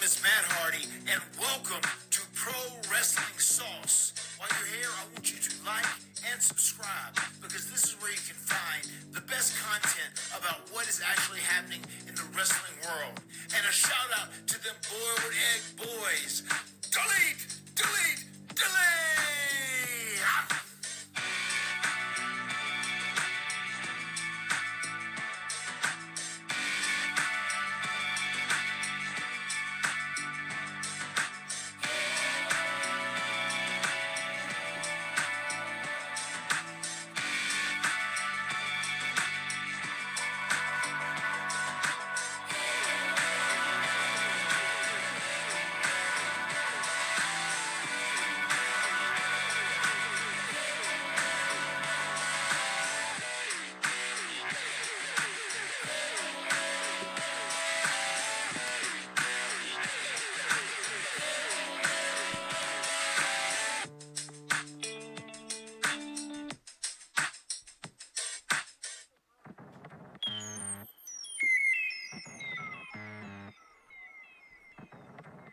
is Matt Hardy, and welcome to Pro Wrestling Sauce. While you're here, I want you to like and subscribe, because this is where you can find the best content about what is actually happening in the wrestling world. And a shout out to them boiled egg boys. Delete, delete, delete!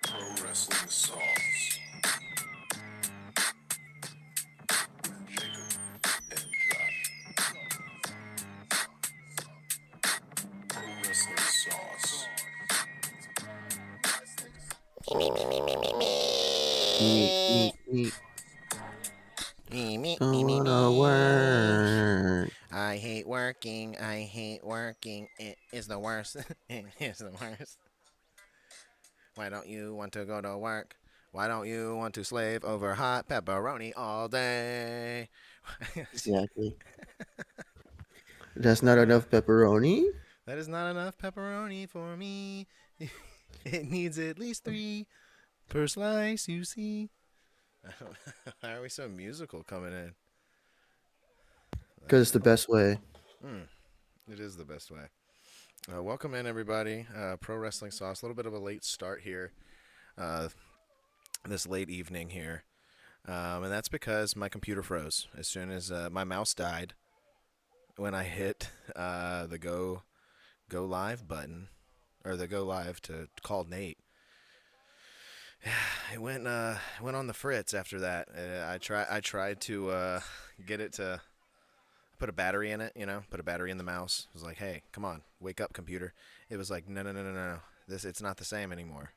Pro Wrestling Sauce. Jacob and Josh. Pro Wrestling Sauce. Don't wanna work. I hate working. I hate working. It is the worst. It is the worst. Why don't you want to go to work? Why don't you want to slave over hot pepperoni all day? Exactly. That's not enough pepperoni? That is not enough pepperoni for me. It needs at least 3 per slice, you see. Why are we so musical coming in? Because it's the best way. It is the best way. Welcome in, everybody. Pro Wrestling Sauce. A little bit of a late start here. This late evening here. And that's because my computer froze as soon as my mouse died when I hit the go live button, or the go live to call Nate. It went on the fritz after that. I tried to get it to put a battery in it, put a battery in the mouse. I was like, hey, come on, wake up, computer. It was like, no. It's not the same anymore.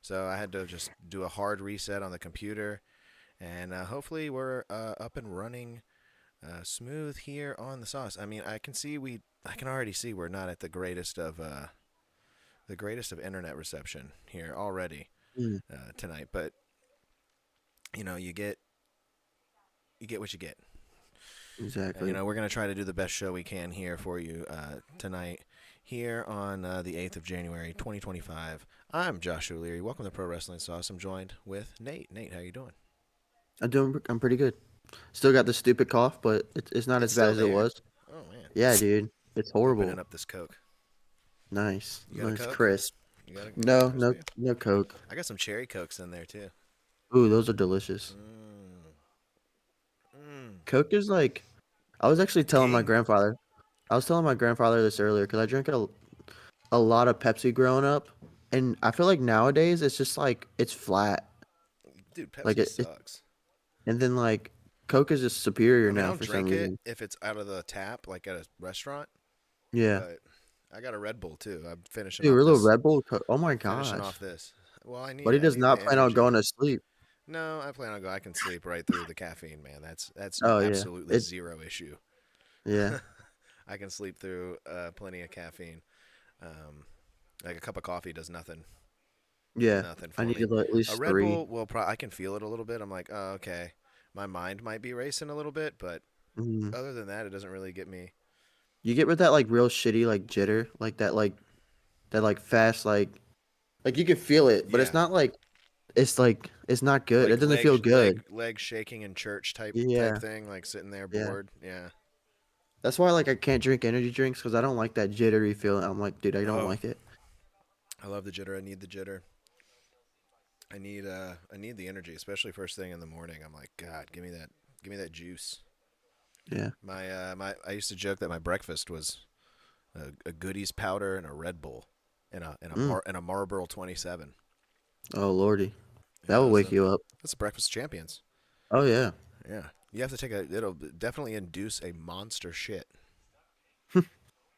So I had to just do a hard reset on the computer, and hopefully we're up and running smooth here on the sauce. I mean, I can already see we're not at the greatest of internet reception here already tonight, but you get what you get. Exactly. We're going to try to do the best show we can here for you tonight here on the 8th of January, 2025. I'm Josh O'Leary. Welcome to Pro Wrestling Sauce. I'm joined with Nate. Nate, how you doing? I'm pretty good. Still got the stupid cough, but it's not as bad as it was. Oh, man. Yeah, dude. It's horrible. Opening up this Coke. Nice. You got a Nice, Coke? crisp. You got No Coke. I got some cherry Cokes in there, too. Ooh, those are delicious. Coke is like, I was actually telling my grandfather. I was telling my grandfather this earlier because I drank a lot of Pepsi growing up, and I feel like nowadays it's just like it's flat. Dude, Pepsi Like sucks. And then like Coke is just superior now I'll for drink some it reason. if it's out of the tap, like at a restaurant. Yeah. But I got a Red Bull too. I'm finishing. Dude, off a little this. Red Bull. Oh my Finishing gosh. off this. Well, I need. But he does not plan on going to sleep. No, I plan on going. I can sleep right through the caffeine, man. That's Oh, yeah. absolutely zero issue. Yeah. I can sleep through plenty of caffeine. Like a cup of coffee does nothing. Yeah. Nothing for I need me. at least A Red 3. Bull, well, I can feel it a little bit. I'm like, oh, okay. My mind might be racing a little bit, but other than that, it doesn't really get me. You get with that like real shitty like jitter, like that fast like you can feel it, but it's not like it's not good. Like It doesn't feel good. Leg shaking in church type Yeah. thing, like sitting there Yeah. bored. Yeah. That's why like I can't drink energy drinks because I don't like that jittery feeling. I'm like, dude, I don't like it. I love the jitter. I need the jitter. I need the energy, especially first thing in the morning. I'm like, God, give me that juice. Yeah. I used to joke that my breakfast was a Goodies powder and a Red Bull and a Marlboro 27. Oh lordy, that Yeah, will wake you up. that's breakfast champions. Oh yeah. Yeah, you have to take a. It'll definitely induce a monster shit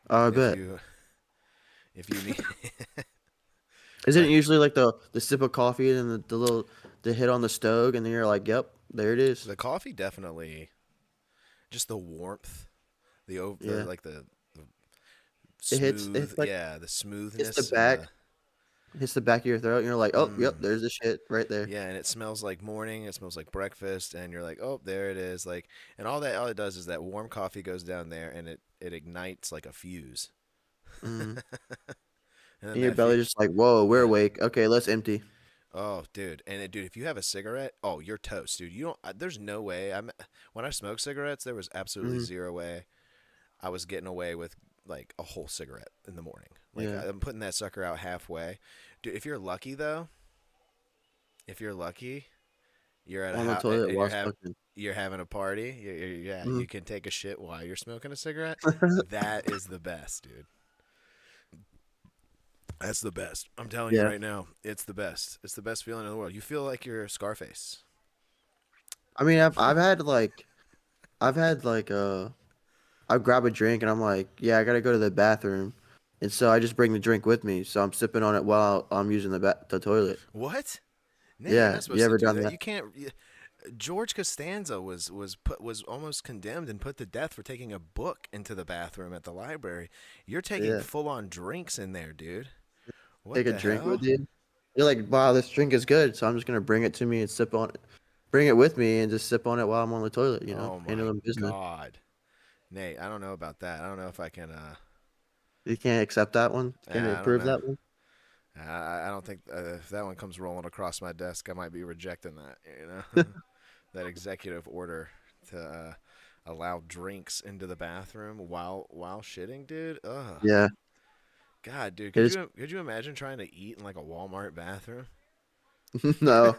Oh, I if bet. you need. Isn't it Like usually like the sip of coffee and the little the hit on the stove, and then you're like, yep, there it is. the coffee, definitely. Just the warmth, the Yeah. like the It's smooth, like yeah, the hits the smoothness and back, the hits the back of your throat, and you're like, oh, yep, mm, there's the shit right there. yeah, and it smells like morning. It smells like breakfast, and you're like, oh, there it is. Like, and all it does is that warm coffee goes down there, and it ignites like a fuse, Mm. and then And your that belly just like, whoa, we're yeah. awake. Okay, let's empty. Oh, dude, and dude, if you have a cigarette, oh, you're toast, dude. You don't. There's no way. When I smoked cigarettes, there was absolutely Mm. zero way I was getting away with like a whole cigarette in the morning. Like Yeah. I'm putting that sucker out halfway. Dude, if you're lucky though, if you're lucky, you're at a On the house toilet and while smoking. you're having a party. Yeah, Mm. you can take a shit while you're smoking a cigarette. That is the best, dude. That's the best. I'm telling you Yeah. right now, it's the best. It's the best feeling in the world. You feel like you're Scarface. I mean, I've had like I grab a drink and I'm like, yeah, I gotta go to the bathroom, and so I just bring the drink with me, so I'm sipping on it while I'm using the toilet. What? No, you're Yeah, not you supposed to ever do done that. that? You can't. George Costanza was almost condemned and put to death for taking a book into the bathroom at the library. You're taking Yeah, full on drinks in there, dude. What take a the drink with hell? you. You're like, wow, this drink is good, so I'm just gonna bring it to me and sip on it. Bring it with me and just sip on it while I'm on the toilet. Oh my Handling business. God, Nate. I don't know about that. I don't know if I can. You can't accept that one. Can you I don't approve know. that one? I don't think if that one comes rolling across my desk, I might be rejecting that. You know, that executive order to allow drinks into the bathroom while shitting, dude. Ugh. Yeah, God, dude, it is. could you imagine trying to eat in like a Walmart bathroom? No,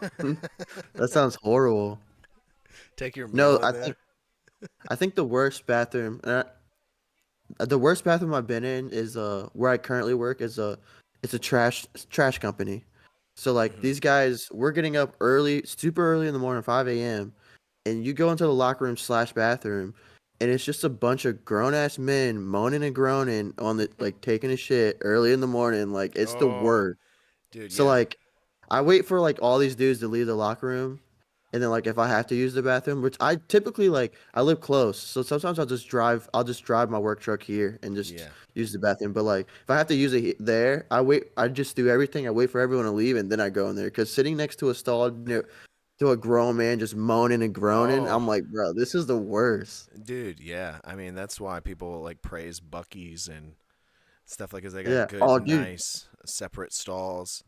that sounds horrible. Take your No, meal in there. I think the worst bathroom. The worst bathroom I've been in is where I currently work is it's a trash company. So like Hmm. these guys, we're getting up early, super early in the morning, 5 a.m. And you go into the locker room slash bathroom, and it's just a bunch of grown ass men moaning and groaning on the like taking a shit early in the morning. Like it's the Oh, worst. dude, So yeah. like I wait for like all these dudes to leave the locker room, and then like if I have to use the bathroom, which I typically like, I live close, so sometimes I'll just drive my work truck here and just Yeah. use the bathroom. But like if I have to use it there, I wait. I just do everything. I wait for everyone to leave, and then I go in there. Because sitting next to a stall to a grown man just moaning and groaning, Oh, I'm like, bro, this is the worst. dude, yeah. I mean, that's why people like praise Bucky's and stuff like, 'cause they got Yeah. good, Oh, dude. nice, separate stalls.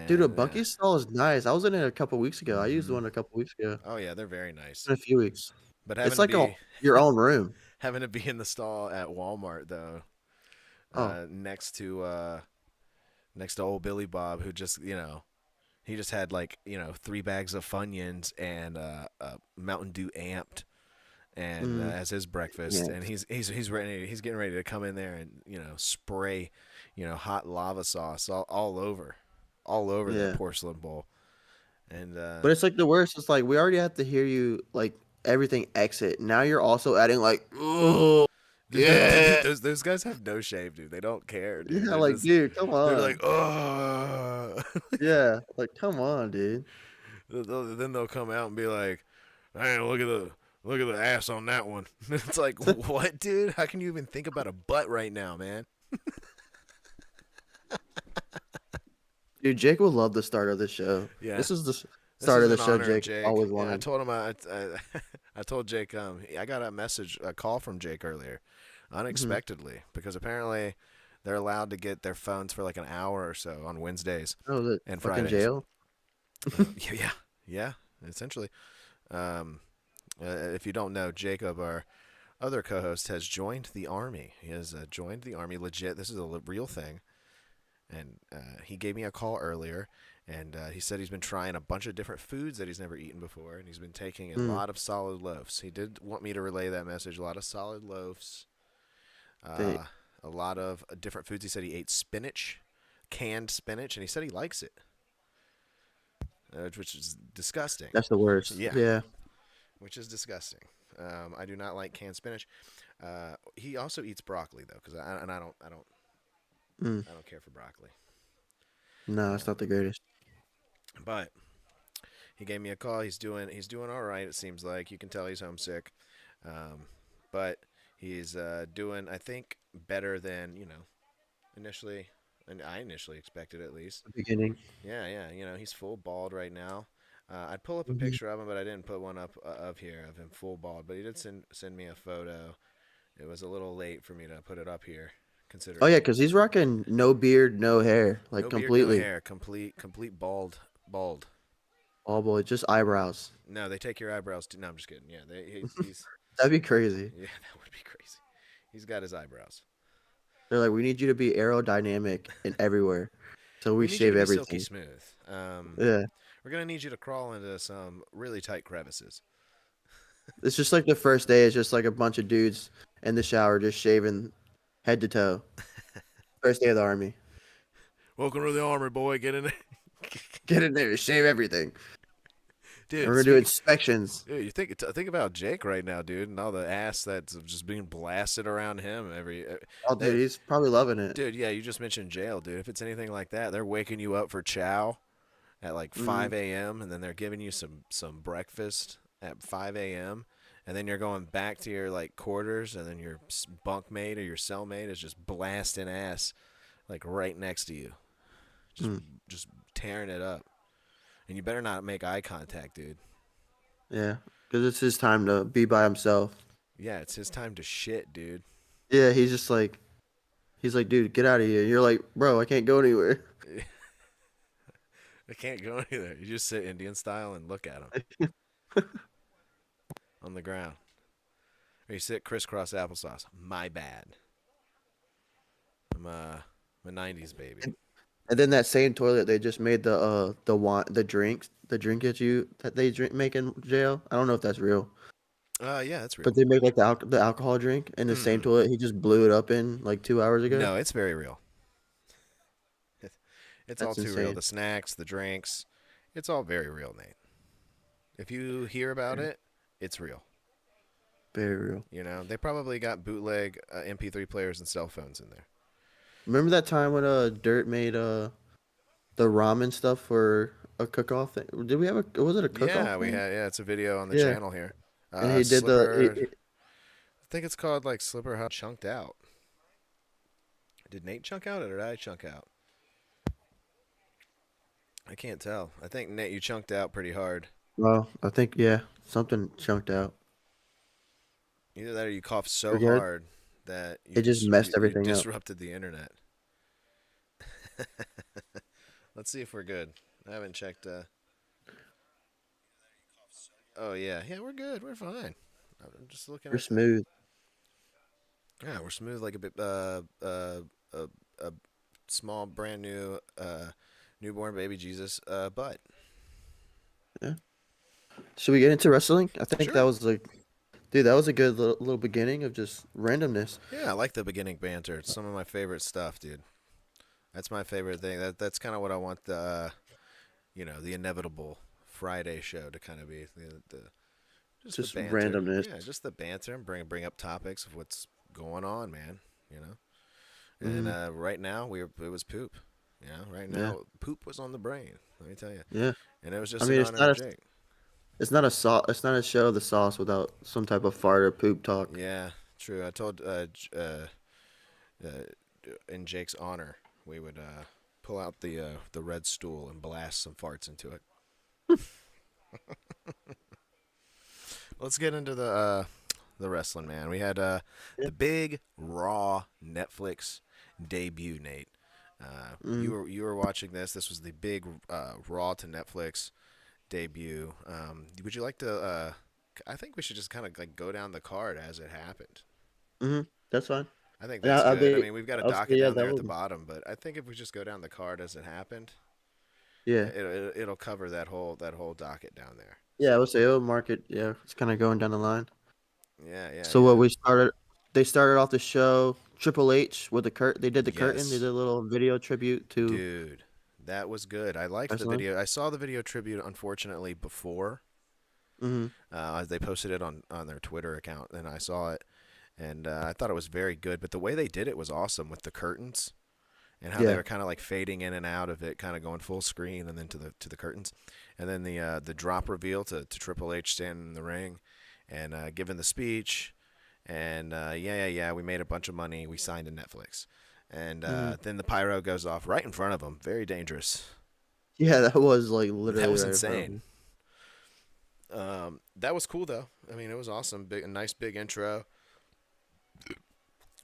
Dude, a And Bucky's stall is nice. I was in it a couple weeks ago. I used hmm one a couple weeks ago. oh yeah, they're very nice. In a few weeks. But It's like a your own room. having to be in the stall at Walmart though, Oh. next to old Billy Bob, who just he just had like 3 bags of Funyuns and Mountain Dew amped and Mm, as his breakfast, yeah. and he's getting ready to come in there and spray hot lava sauce all over that Yeah. porcelain bowl, and But it's like the worst. It's like we already have to hear you like everything exit. Now you're also adding like, oh dude, yeah, those guys have no shame, dude. They don't care, dude. yeah, like dude, come They're like, on, oh. yeah, like come on, dude. Then they'll come out and be like, "Man, look at the ass on that one." It's like, what, dude? How can you even think about a butt right now, man? Dude, Jake will love the start of the show. Yeah, This is the this start is of the in show honor of Jake Jake. always Yeah, I wanted. told him I told Jake I got a call from Jake earlier, Hmm. unexpectedly, because apparently they're allowed to get their phones for like an hour or so on Wednesdays Oh, the and fucking Fridays. jail. Yeah, essentially. Um, if you don't know, Jacob, our other co-host, has joined the army. He has joined the army legit. This is a real thing. And he gave me a call earlier, and he said he's been trying a bunch of different foods that he's never eaten before, and he's been taking a Mm, lot of solid loaves. He did want me to relay that message. A lot of solid loaves, they, uh, a lot of different foods. He said he ate spinach, canned spinach, and he said he likes it. which is disgusting. That's the worst. Yeah, Yeah. which is disgusting. I do not like canned spinach. He also eats broccoli though, because Mm. I don't care for broccoli. No, it's not Um, the greatest. but he gave me a call. He's doing all right. It seems like you can tell he's homesick, but he's doing I think better than initially, and I initially expected at least. The beginning. Yeah, yeah. He's full bald right now. I'd pull up a Hmm. picture of him, but I didn't put one up of here of him full bald. But he did send me a photo. It was a little late for me to put it up here, Oh considering yeah, because he's rocking no beard, no hair, like no beard, no completely. hair, complete bald. All boy, just eyebrows. No, they take your eyebrows too. No, I'm just kidding. Yeah, he's That'd be crazy. yeah, that would be crazy. He's got his eyebrows. They're like, we need you to be aerodynamic and everywhere, so we We need you shave to be silky everything. smooth. Yeah, We're gonna need you to crawl into some really tight crevices. it's just like the first day. It's just like a bunch of dudes in the shower just shaving head to toe. First day of the army. Welcome to the army, boy. Get in there, Get in there, shave everything. And dude. we're gonna do inspections. Dude, you think about Jake right now, dude, and all the ass that's just being blasted around him Oh, dude, he's probably loving it. dude. Yeah, you just mentioned jail, dude. If it's anything like that, they're waking you up for chow at like Mm. 5 a.m. and then they're giving you some breakfast at 5 a.m. and then you're going back to your like quarters, and then your bunkmate or your cellmate is just blasting ass like right next to you, just Mm. just tearing it up, and you better not make eye contact, dude. Yeah, because it's his time to be by himself. Yeah, it's his time to shit, dude. Yeah, he's like, dude, get out of here. You're like, bro, I can't go anywhere. I can't go anywhere. You just sit Indian style and look at him on the ground. Or you sit crisscross applesauce. My bad. I'm a '90s baby. And then that same toilet, they just made the wine, the drink that they drink make in jail. I don't know if that's real, Yeah, that's but real. they make like the alcohol drink in the same Mm. toilet he just blew it up in like 2 hours ago. No, it's very real. It's all That's too real. insane. The snacks, the drinks, it's all very real, Nate. If you hear about it, it's real. Very real. They probably got bootleg MP3 players and cell phones in there. Remember that time when Dirt made the ramen stuff for a cook-off thing? Did we have a was it a cook-off Yeah, we thing? had. Yeah, it's a video on the Yeah, channel here. and he did Slipper. I think it's called like Slipper Hot Chunked Out. Did Nate chunk out or did I chunk out? I can't tell. I think Nate, you chunked out pretty hard. well, I think yeah, something chunked out. Either that or you coughed so We're good. hard that It just messed you everything up. disrupted the internet. Let's see if we're good. I haven't checked. Oh yeah, yeah, we're good. We're fine. I'm just looking We're at. smooth. Yeah, we're smooth like a bit. A small, brand new, newborn baby Jesus. Butt. Yeah. Should we get into wrestling? I think that Sure. was like, dude, that was a good little beginning of just randomness. Yeah, I like the beginning banter. It's some of my favorite stuff, dude. That's my favorite thing. That's kind of what I want the inevitable Friday show to kind of be. Just the Just banter. randomness. Yeah, just the banter and bring up topics of what's going on, man. You know. And Hmm. right now it was poop. Right Yeah. now poop was on the brain. Let me tell you. Yeah. And it was I just mean, in it's honor not of a Jake. it's not a it's not a show of the sauce without some type of fart or poop talk. Yeah, true. I told in Jake's honor, we would pull out the red stool and blast some farts into it. Let's get into the wrestling, man. We had Yeah. the big Raw Netflix debut, Nate. You Mm. were watching this. This was the big Raw to Netflix debut. Would you like to? I think we should just kind of like go down the card as it happened. Hmm. That's fine. I think Yeah, that's good. I mean, we've got a I'll say docket yeah, down that there at the would. bottom, but I think if we just go down the card as it happened, Yeah. it'll cover that whole docket down there. Yeah, I So would say it'll mark it. Yeah, it's kind of going down the line. yeah, yeah, So what yeah. we started, they started off the show Triple H with the They did the curtain. They Yes, did a little video tribute to dude, That was good. I liked the Personally. video. I saw the video tribute, unfortunately, before Mm-hmm. as they posted it on their Twitter account, and I saw it, and I thought it was very good. But the way they did it was awesome with the curtains and how they Yeah. were kind of like fading in and out of it, kind of going full screen, and then to the curtains, and then the drop reveal to Triple H standing in the ring and giving the speech, and yeah, we made a bunch of money, we signed to Netflix, and Mm-hmm. then the pyro goes off right in front of them, very dangerous. Yeah, that was like That literally was right in front of insane. me. That was cool though. I mean, it was awesome. A nice big intro.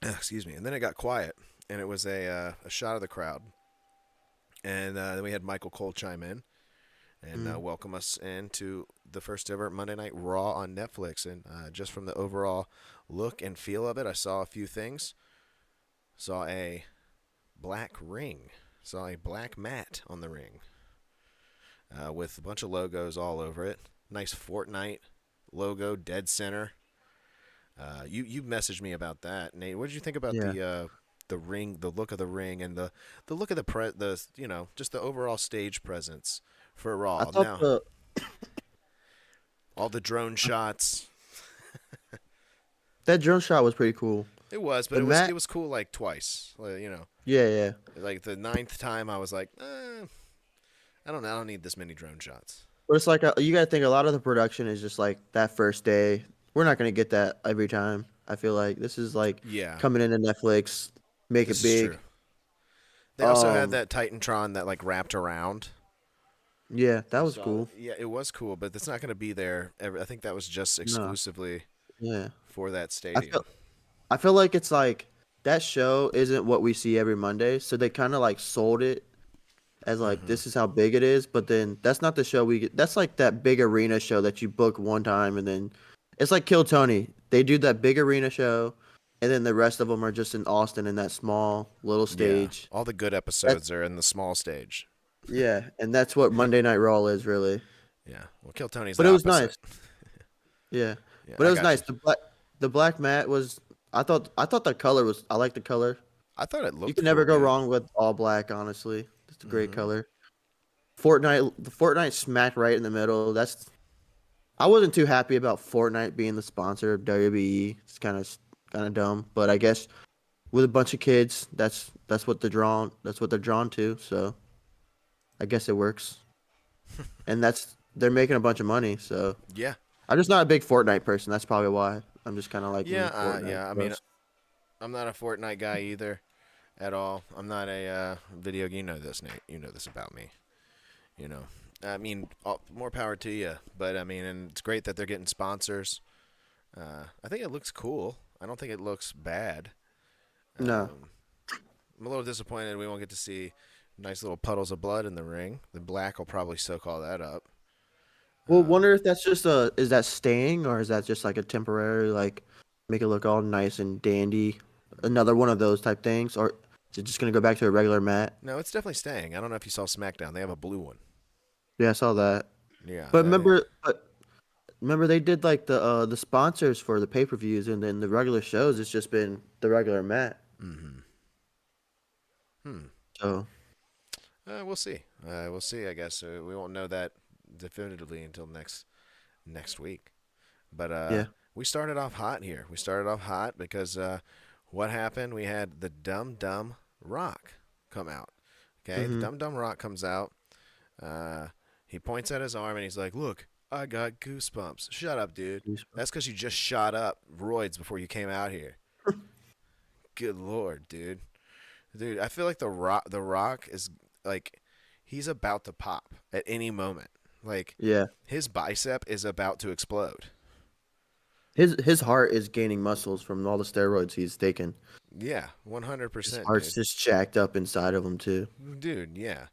Excuse me. And then it got quiet, and it was a shot of the crowd, and then we had Michael Cole chime in and Mm. welcome us into the first ever Monday Night Raw on Netflix. And just from the overall look and feel of it, I saw a few things. Saw a black ring. Saw a black mat on the ring with a bunch of logos all over it. Nice Fortnite logo, dead center. You messaged me about that, Nate. What did you think about Yeah. the ring, the look of the ring, and the look of the just the overall stage presence for I Raw? thought Now, the all the drone shots. that drone shot was pretty cool. It was, but The mat. it was cool like twice. Yeah, yeah. Like the ninth time, I was like, I don't need this many drone shots. But it's like you gotta think a lot of the production is just like that first day. We're not gonna get that every time. I feel like this is like Yeah, coming into Netflix, make this it is big. true. They also had Um, that Titantron that like wrapped around. yeah, that was So cool. yeah, it was cool, but it's not going to be there. I think that was just No, exclusively yeah. for that I stadium. feel I feel like it's like that show isn't what we see every Monday, so they kind of like sold it as like Hmm. this is how big it is, but then that's not the show we get. That's like that big arena show that you book one time and then it's like Kill Tony. They do that big arena show, and then the rest of them are just in Austin in that small little Yeah, stage. all the good That's episodes are in the small stage. yeah, and that's what Monday Night Raw is really. Yeah, well, Kill Tony's But the it was opposite. nice. Yeah, Yeah, but it I was got you. nice. The black mat was. I thought the color was. I like the color. I thought it You looked can never cool, go dude. wrong with all black. Honestly, it's a great Hmm. color. The Fortnite smack right in the middle. I wasn't too happy about Fortnite being the sponsor of WWE. It's kind of dumb, but I guess with a bunch of kids, that's what they're drawn to. So I guess it works, and they're making a bunch of money. So Yeah, I'm just not a big Fortnite person. That's probably why I'm just kind of like Fortnite. yeah. I mean, Bros. I'm not a Fortnite guy either, at all. I'm not a video. You know this, Nate. You know this about me. You know, I mean, more power to you. But I mean, and it's great that they're getting sponsors. I think it looks cool. I don't think it looks bad. No. I'm a little disappointed we won't get to see nice little puddles of blood in the ring. The black will probably soak all that up. Well, wonder if that's just is that staying or is that just like a temporary like make it look all nice and dandy, another one of those type things, or is it just gonna go back to a regular mat? No, it's definitely staying. I don't know if you saw SmackDown. They have a blue one. Yeah, I saw that. Yeah. But remember they did like the sponsors for the pay per views and then the regular shows. It's just been the regular mat. Mm-hmm. Hmm. So We'll see. We'll see. I guess we won't know that definitively until next week. But yeah. we started off hot here. We started off hot because what happened? We had the Dum Dum Rock come out. Okay, the Hmm. Dum Dum Rock comes out. He points at his arm and he's like, "Look, I got goosebumps." Shut up, dude. That's because you just shot up roids before you came out here. Good lord, dude. Dude, I feel like the Rock is like he's about to pop at any moment. Like Yeah. his bicep is about to explode. His heart is gaining muscles from all the steroids he's taken. Yeah, His 100%, heart's dude. just jacked up inside of him too. Dude, yeah.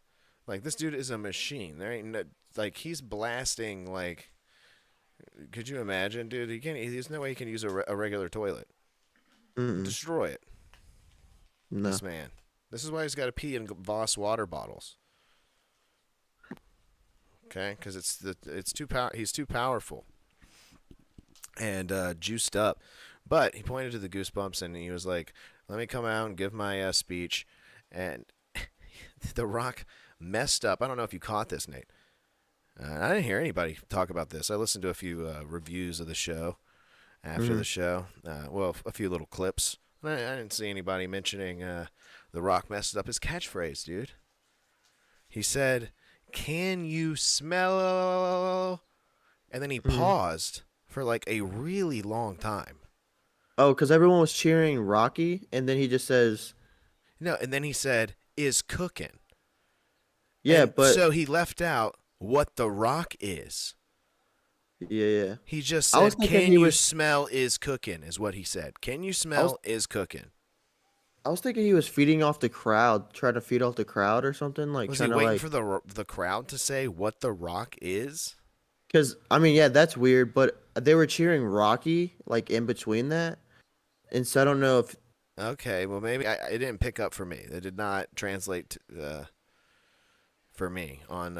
Like this dude is a machine. There ain't no, like he's blasting like could you imagine, dude? He can't there's no way he can use a regular toilet. Mm-mm. Destroy it. No. This man. This is why he's got to pee in Voss water bottles. Okay, because he's too powerful and juiced up. But he pointed to the goosebumps and he was like, "Let me come out and give my speech." And The Rock messed up. I don't know if you caught this, Nate. I didn't hear anybody talk about this. I listened to a few reviews of the show after the show. Well, a few little clips. I didn't see anybody mentioning The Rock messed up his catchphrase, dude. He said, "Can you smell?" And then he paused for like a really long time. Oh, because everyone was cheering Rocky, and then he just says, No, and then he said, "Is cooking." "Yeah, And but so he left out what The Rock is. yeah." He just I was said, thinking "Can he you was. smell is cooking?" is what he said. Can you I was. smell is cooking? I was thinking he was feeding off the crowd, trying to feed off the crowd or something, like Was he trying to waiting like. for the crowd to say what The Rock is? Because I mean, yeah, that's weird, but they were cheering Rocky like in between that, and so I don't know if. Okay, well maybe it didn't pick up for me. It did not translate for me on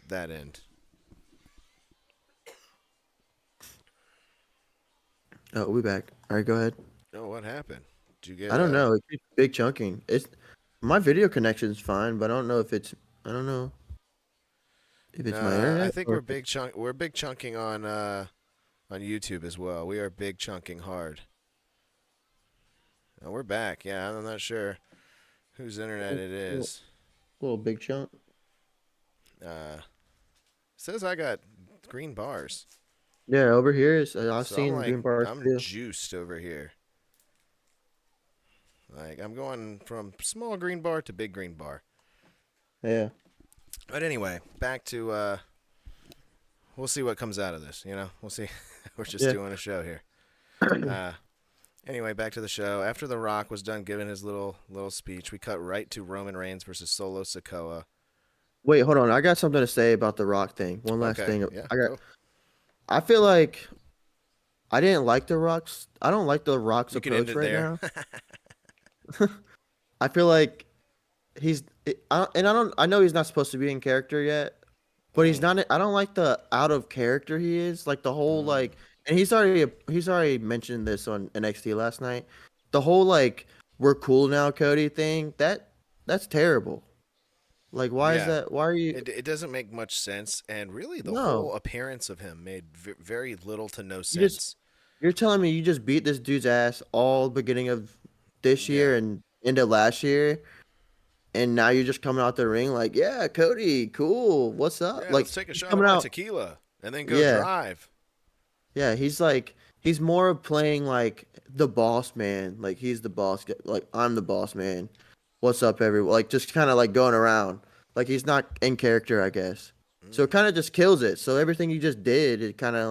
that end. Oh, we back. All right, go ahead. Oh, what happened? Did you get? I don't know. It keeps big chunking. It's my video connection's fine, but I don't know if it's. I don't know if it's my I internet think or. we're big chunking on YouTube as well. We are big chunking hard. Oh, we're back. Yeah, I'm not sure whose internet it is. Little big chunk. Says I got green bars. Yeah, over here is. I've So I'm seen like, green bars I'm too. juiced over here. Like, I'm going from small green bar to big green bar. Yeah. But anyway, back to, we'll see what comes out of this, you know? We'll see. We're just doing a show here. Anyway, back to the show. After The Rock was done giving his little speech, we cut right to Roman Reigns versus Solo Sikoa. Wait, hold on. I got something to say about the Rock thing. One last Okay, thing. yeah, go. I feel like I didn't like the Rock's. I don't like the Rock's you can end approach it right there. now. I feel like he's. I know he's not supposed to be in character yet, but he's not. I don't like the out of character he is. Like the whole like, and he's already mentioned this on NXT last night. The whole like we're cool now, Cody thing. That's terrible. Like, why is Yeah. that? Why are you? It doesn't make much sense, and really the whole No, appearance of him made very little to no you just sense. you're telling me you just beat this dude's ass all beginning of this Yeah. year and into last year, and now you're just coming out the ring like, yeah, Cody, cool, what's up? Yeah, Like let's take a he's shot of coming my out, tequila and then go yeah, drive. yeah. He's more of playing like the boss man, like he's the boss, like I'm the boss man. What's up, everyone? Like just kind of like going around, like he's not in character, I guess. So it kind of just kills it. So everything you just did, it kind of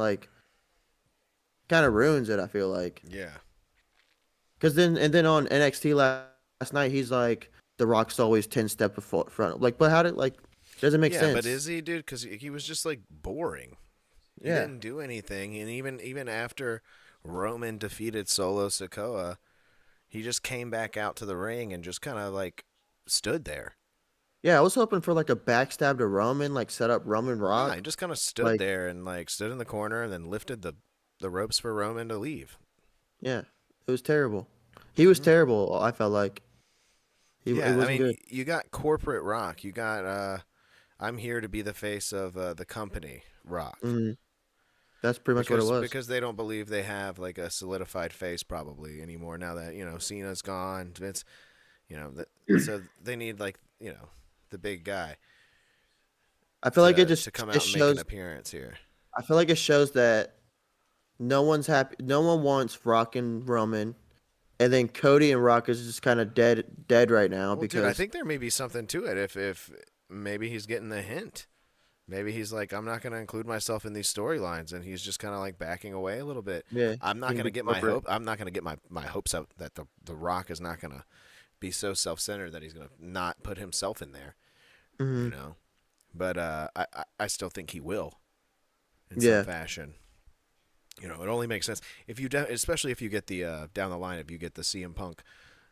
ruins it. I feel like. Yeah. Cause then on NXT last night, he's like, The Rock's always 10 step front. Like, but how did like doesn't make Yeah, sense. but is he, dude? Because he was just like boring. He Yeah. didn't do anything, and even after Roman defeated Solo Sikoa, he just came back out to the ring and just kind of like stood there. Yeah, I was hoping for like a backstab to Roman, like set up Roman Yeah, Rock. he just kind of stood Like, there and like stood in the corner and then lifted the ropes for Roman to leave. yeah, it was terrible. He was terrible. I felt like it Yeah, I wasn't mean, good. you got corporate Rock. You got I'm here to be the face of the company Rock. Hmm. That's pretty much what it was. Because they don't believe they have like a solidified face probably anymore now that Cena's gone. Vince, so they need like the big guy I feel like it just to come it out and make an shows. appearance here. I feel like it shows that no one's happy. No one wants Rock and Roman, and then Cody and Rock is just kind of dead right now Well, dude, I because think there may be something to it. If maybe he's getting the hint. Maybe he's like, I'm not going to include myself in these storylines, and he's just kind of like backing away a little bit. yeah, I'm not being going to the get my corporate. hope. I'm not going to get my hopes up that the Rock is not going to be so self-centered that he's going to not put himself in there. Mhm. But I still think he will in Yeah. some fashion. It only makes sense if you especially if you get the down the line, if you get the CM Punk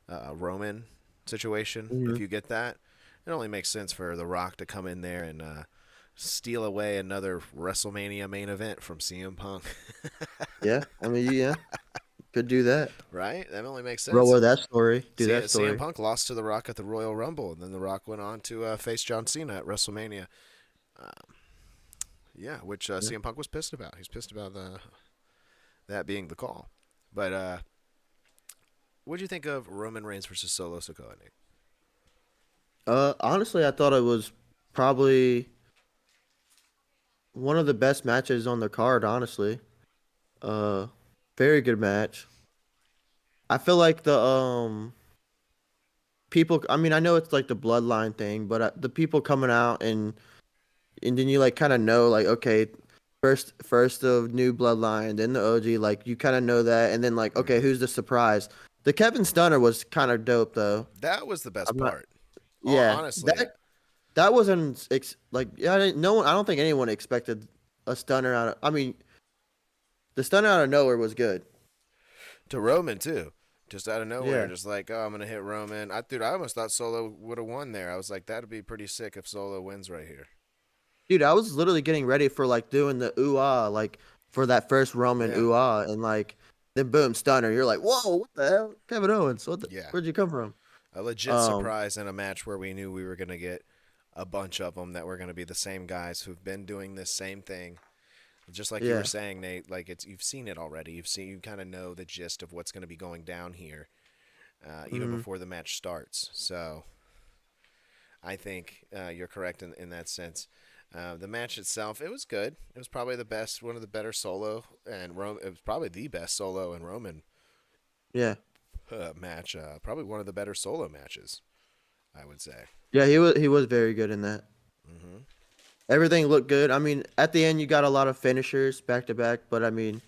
Roman situation. Mhm. If you get that, it only makes sense for the Rock to come in there and steal away another WrestleMania main event from CM Punk. Yeah, I mean, yeah, Could do that. right? That only makes sense. Roll with that story. Do that story. CM Punk lost to The Rock at the Royal Rumble, and then The Rock went on to face John Cena at WrestleMania. Which CM Punk was pissed about. He's pissed about that being the call. But what do you think of Roman Reigns versus Solo Sikoa, Nate? Honestly, I thought it was probably one of the best matches on the card, honestly. Very good match. I feel like the people, I mean, I know it's like the bloodline thing, but the people coming out and then you like kind of know like, okay, first the new bloodline, then the OG, like you kind of know that, and then like, okay, who's the surprise? The Kevin Stunner was kind of dope though. That was the best I'm not- part. Yeah, Honestly. that wasn't like, yeah, no one. I don't think anyone expected a stunner out of. I mean, the stunner out of nowhere was good. To Roman, too. Just out of nowhere. Yeah. Just like, oh, I'm going to hit Roman. I almost thought Solo would have won there. I was like, that'd be pretty sick if Solo wins right here. Dude, I was literally getting ready for like doing the ooh-ah, like for that first Roman ooh-ah, and like then boom, stunner. You're like, whoa, what the hell, Kevin Owens? Where'd you come from? A legit surprise in a match where we knew we were going to get a bunch of them that were going to be the same guys who've been doing this same thing. Just like you were saying, Nate, like you've seen it already. You kind of know the gist of what's going to be going down here, even before the match starts. So, I think you're correct in that sense. The match itself, it was good. It was probably the best, one of the better Solo and Roman. It was probably the best Solo and Roman. Match. Probably one of the better Solo matches, I would say. Yeah, he was very good in that. Mm-hmm. Everything looked good. I mean, at the end you got a lot of finishers back to back, but I mean,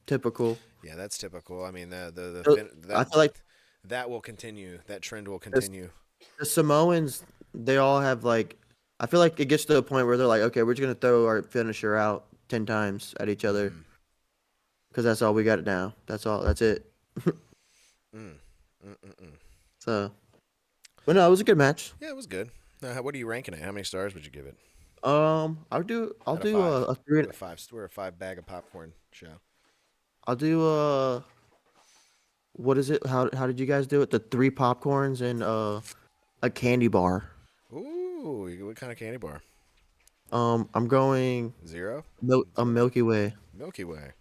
typical. Yeah, that's typical. I mean, I feel like that will continue. That trend will continue. The Samoans, they all have like, I feel like it gets to a point where they're like, okay, we're just gonna throw our finisher out 10 times at each other, because that's all we got now. That's all. That's it. So, but no, it was a good match. Yeah, it was good. What are you ranking it? How many stars would you give it? I'll do a 3. We're a 5 bag of popcorn show. I'll do what is it? How did you guys do it? The 3 popcorns and a candy bar. Ooh, what kind of candy bar? I'm going 0. A Milky Way. Milky Way.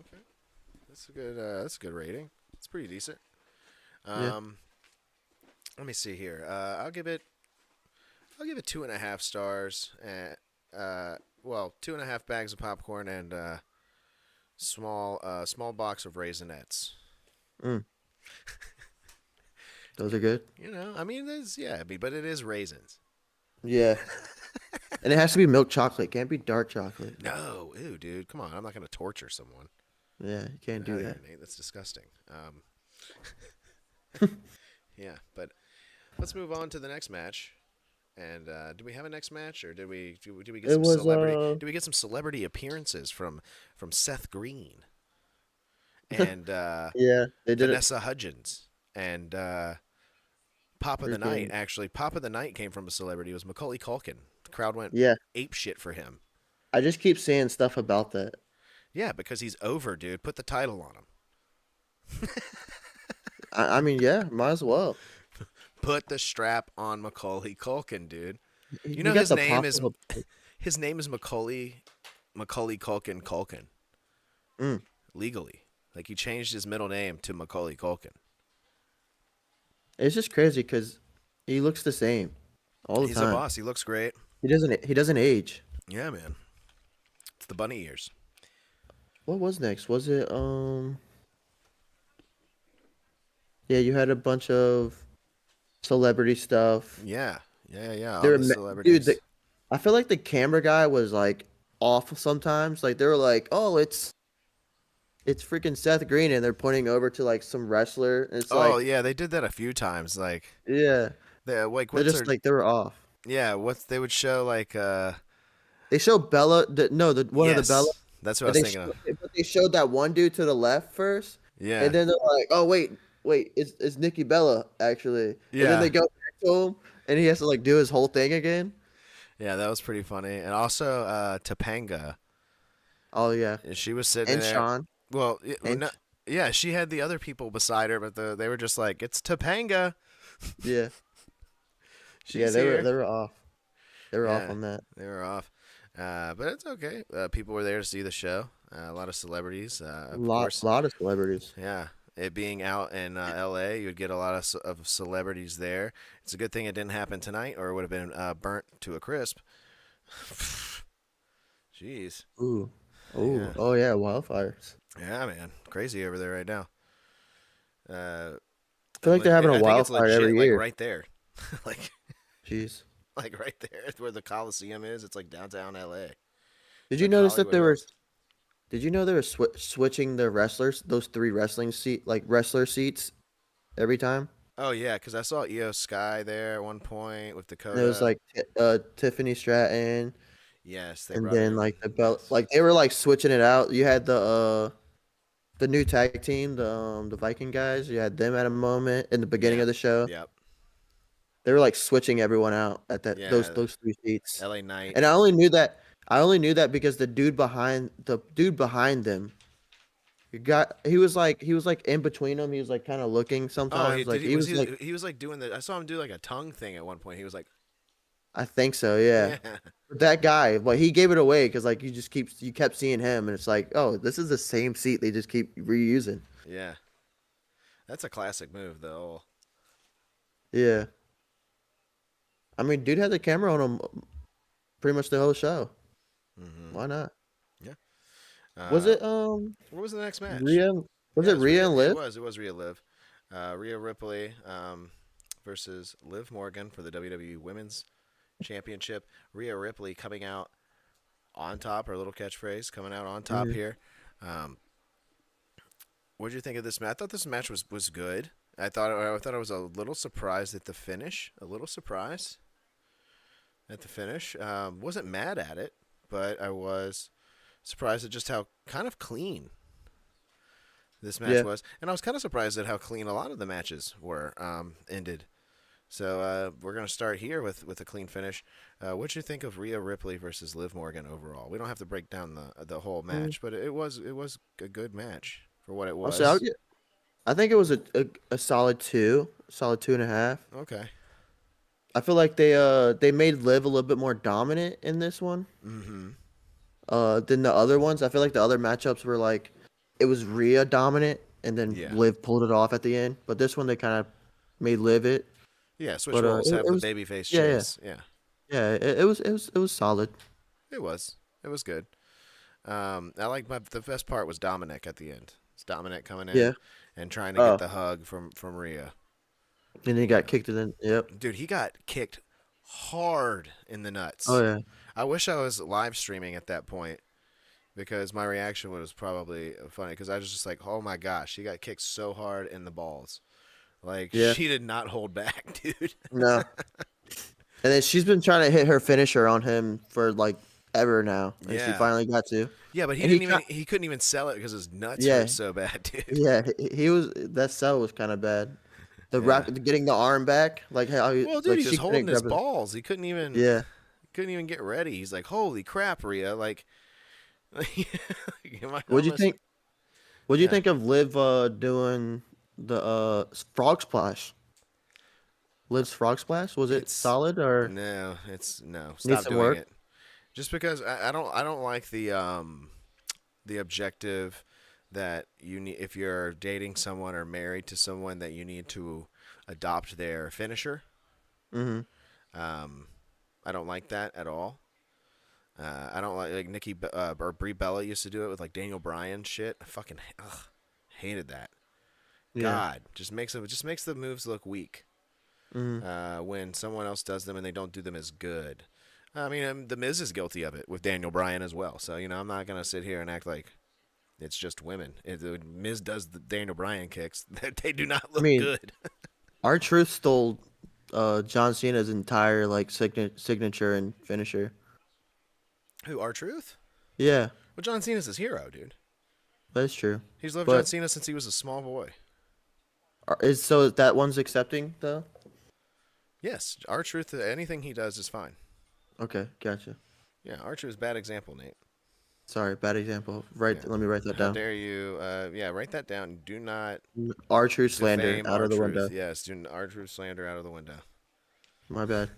Okay, that's a good. That's a good rating. It's pretty decent. Let me see here. I'll give it 2.5 stars. 2.5 bags of popcorn and small box of Raisinets. Those are good. I mean, but it is raisins. Yeah. And it has to be milk chocolate. Can't be dark chocolate. No, ew, dude, come on. I'm not gonna torture someone. Yeah, you can't do that. Nate, that's disgusting. Yeah, but let's move on to the next match. And do we have a next match, or did we get some celebrity? Did we get some celebrity appearances from Seth Green and yeah, they did Vanessa Hudgens and Pop of the Night? Actually, Pop of the Night came from a celebrity. It was Macaulay Culkin. The crowd went ape shit for him. I just keep saying stuff about that. Yeah, because he's over, dude. Put the title on him. I mean, yeah, might as well. Put the strap on Macaulay Culkin, dude. You know his name is Macaulay Culkin. Legally. Like, he changed his middle name to Macaulay Culkin. It's just crazy because he looks the same all the time. He's a boss. He looks great. He doesn't age. Yeah, man. It's the bunny ears. What was next? Was it yeah, you had a bunch of celebrity stuff. Yeah. All There the celebrities. Dude, I feel like the camera guy was like off sometimes. Like they were like, "Oh, it's freaking Seth Green," and they're pointing over to like some wrestler. And it's yeah, they did that a few times. Like, yeah, they're like they were off. Yeah, they would show like they show Bella. One of the Bella. That's what I was thinking of. But they showed that one dude to the left first. Yeah, and then they're like, "Oh wait, it's Nikki Bella actually." Yeah, and then they go back to him, and he has to like do his whole thing again. Yeah, that was pretty funny. And also Topanga. Oh yeah, She was sitting and there. Sean. Well, Yeah, she had the other people beside her, but they were just like, "It's Topanga. Yeah. Yeah, She's here." they were off. They were off Yeah, on that. they were off. But it's okay. People were there to see the show. A lot of celebrities, of course. Lot of celebrities. Yeah, it being out in L.A., you'd get a lot of celebrities there. It's a good thing it didn't happen tonight, or it would have been burnt to a crisp. Jeez. Ooh. Ooh. Yeah. Oh yeah, wildfires. Yeah, man, crazy over there right now. I feel like they're having a I think it's wildfire legit, every like year. right there, like Jeez. like right there where the Coliseum is. It's like downtown L.A. Did you Like notice that Hollywood Hills. Did you know they were switching the wrestlers, those three wrestler seats every time? Oh yeah, because I saw Io Sky there at one point with And it was Dakota. like Tiffany Stratton, Yes, they and brought then her. like the belt, Yes. like they were like switching it out. You had the new tag team, the Viking guys. You had them at a moment in the beginning Yeah. of the show. Yep. They were like switching everyone out at Yeah. those three seats. L.A. Knight. And I only knew that because the dude behind them, he was like in between them. He was like kind of looking Oh, sometimes. did Like he he was was like, he was like doing the. I saw him do like a tongue thing at one point. He was like, I think so, yeah. yeah, That guy, but he gave it away because like you kept seeing him, and it's like, oh, this is the same seat they just keep reusing. yeah. That's a classic move, though. Yeah, I mean, dude had the camera on him pretty much the whole show. Mm-hmm. Why not? Yeah. Was Uh, it what was the next match? Rhea? Was Yeah, it Rhea and Liv? It was Rhea Liv. Rhea Ripley versus Liv Morgan for the WWE Women's Championship. Rhea Ripley coming out on top, her little catchphrase, coming out on top Mhm. here. Um, what did you think of this match? I thought this match was good. I thought I was a little surprised at the finish. A little surprised at the finish. Wasn't mad at it, but I was surprised at just how kind of clean this match Yeah. was, and I was kind of surprised at how clean a lot of the matches were ended. So we're gonna start here with a clean finish. What'd you think of Rhea Ripley versus Liv Morgan overall? We don't have to break down the whole Mm. match, but it was a good match for what it I'll say was. I think it was a solid 2.5. Okay. I feel like they made Liv a little bit more dominant in this one Mm-hmm. than the other ones. I feel like the other matchups were like it was Rhea dominant and then Yeah. Liv pulled it off at the end. But this one they kind of made Liv it. Yeah. Switch But roles. Have it the was babyface yeah chase. Yeah. yeah it was solid. It was. It was good. I like the best part was Dominic at the end. It's Dominic coming in Yeah. and trying to Oh, get the hug from Rhea. and he got kicked in. Yep. Dude, he got kicked hard in the Oh nuts. yeah. I wish I was live streaming at that point because my reaction was probably funny because I was just like, oh my gosh, he got kicked so hard in the balls. Like, Yeah. she did not hold back, dude. No. And then she's been trying to hit her finisher on him for like ever now, and she Yeah. finally got to. Yeah, but And he couldn't even sell it because his nuts yeah hurt so bad, dude. yeah he was that sell was kind of bad. The Yeah. getting the arm back, like how Well, dude, like he she was holding couldn't his grab it. balls. He Yeah. couldn't even get ready. He's like, holy crap, Rhea. Like, am I What'd you almost- think? What'd you Yeah. think of Liv doing the frog splash? Liv's frog splash, was it It's solid or no, need stop some doing work? it. Just because I don't like the objective that you need if you're dating someone or married to someone that you need to adopt their finisher. Mm-hmm. I don't like that at all. I don't like Nikki or Brie Bella used to do it with like Daniel Bryan shit. I fucking hated that. Yeah. God, just makes the moves look weak. Mm-hmm. When someone else does them and they don't do them as good. I mean, the Miz is guilty of it with Daniel Bryan as well. So, I'm not going to sit here and act like it's just women. If the Miz does the Daniel Bryan kicks, they do not look mean, good. R-Truth stole John Cena's entire like signature and finisher. Who, R-Truth? Yeah, Well, John Cena's his hero, dude. that's true. He's loved But John Cena since he was a small boy. so that one's accepting though? Yes, R-Truth, anything he does is fine. Okay, gotcha. Yeah, R-Truth is a bad example, Nate. Sorry, bad example. Yeah. Let me write that How down. dare you? Yeah, write that down. Do not R-Truth slander defame out our of the truth. window. Yes, do our truth slander out of the window. My bad.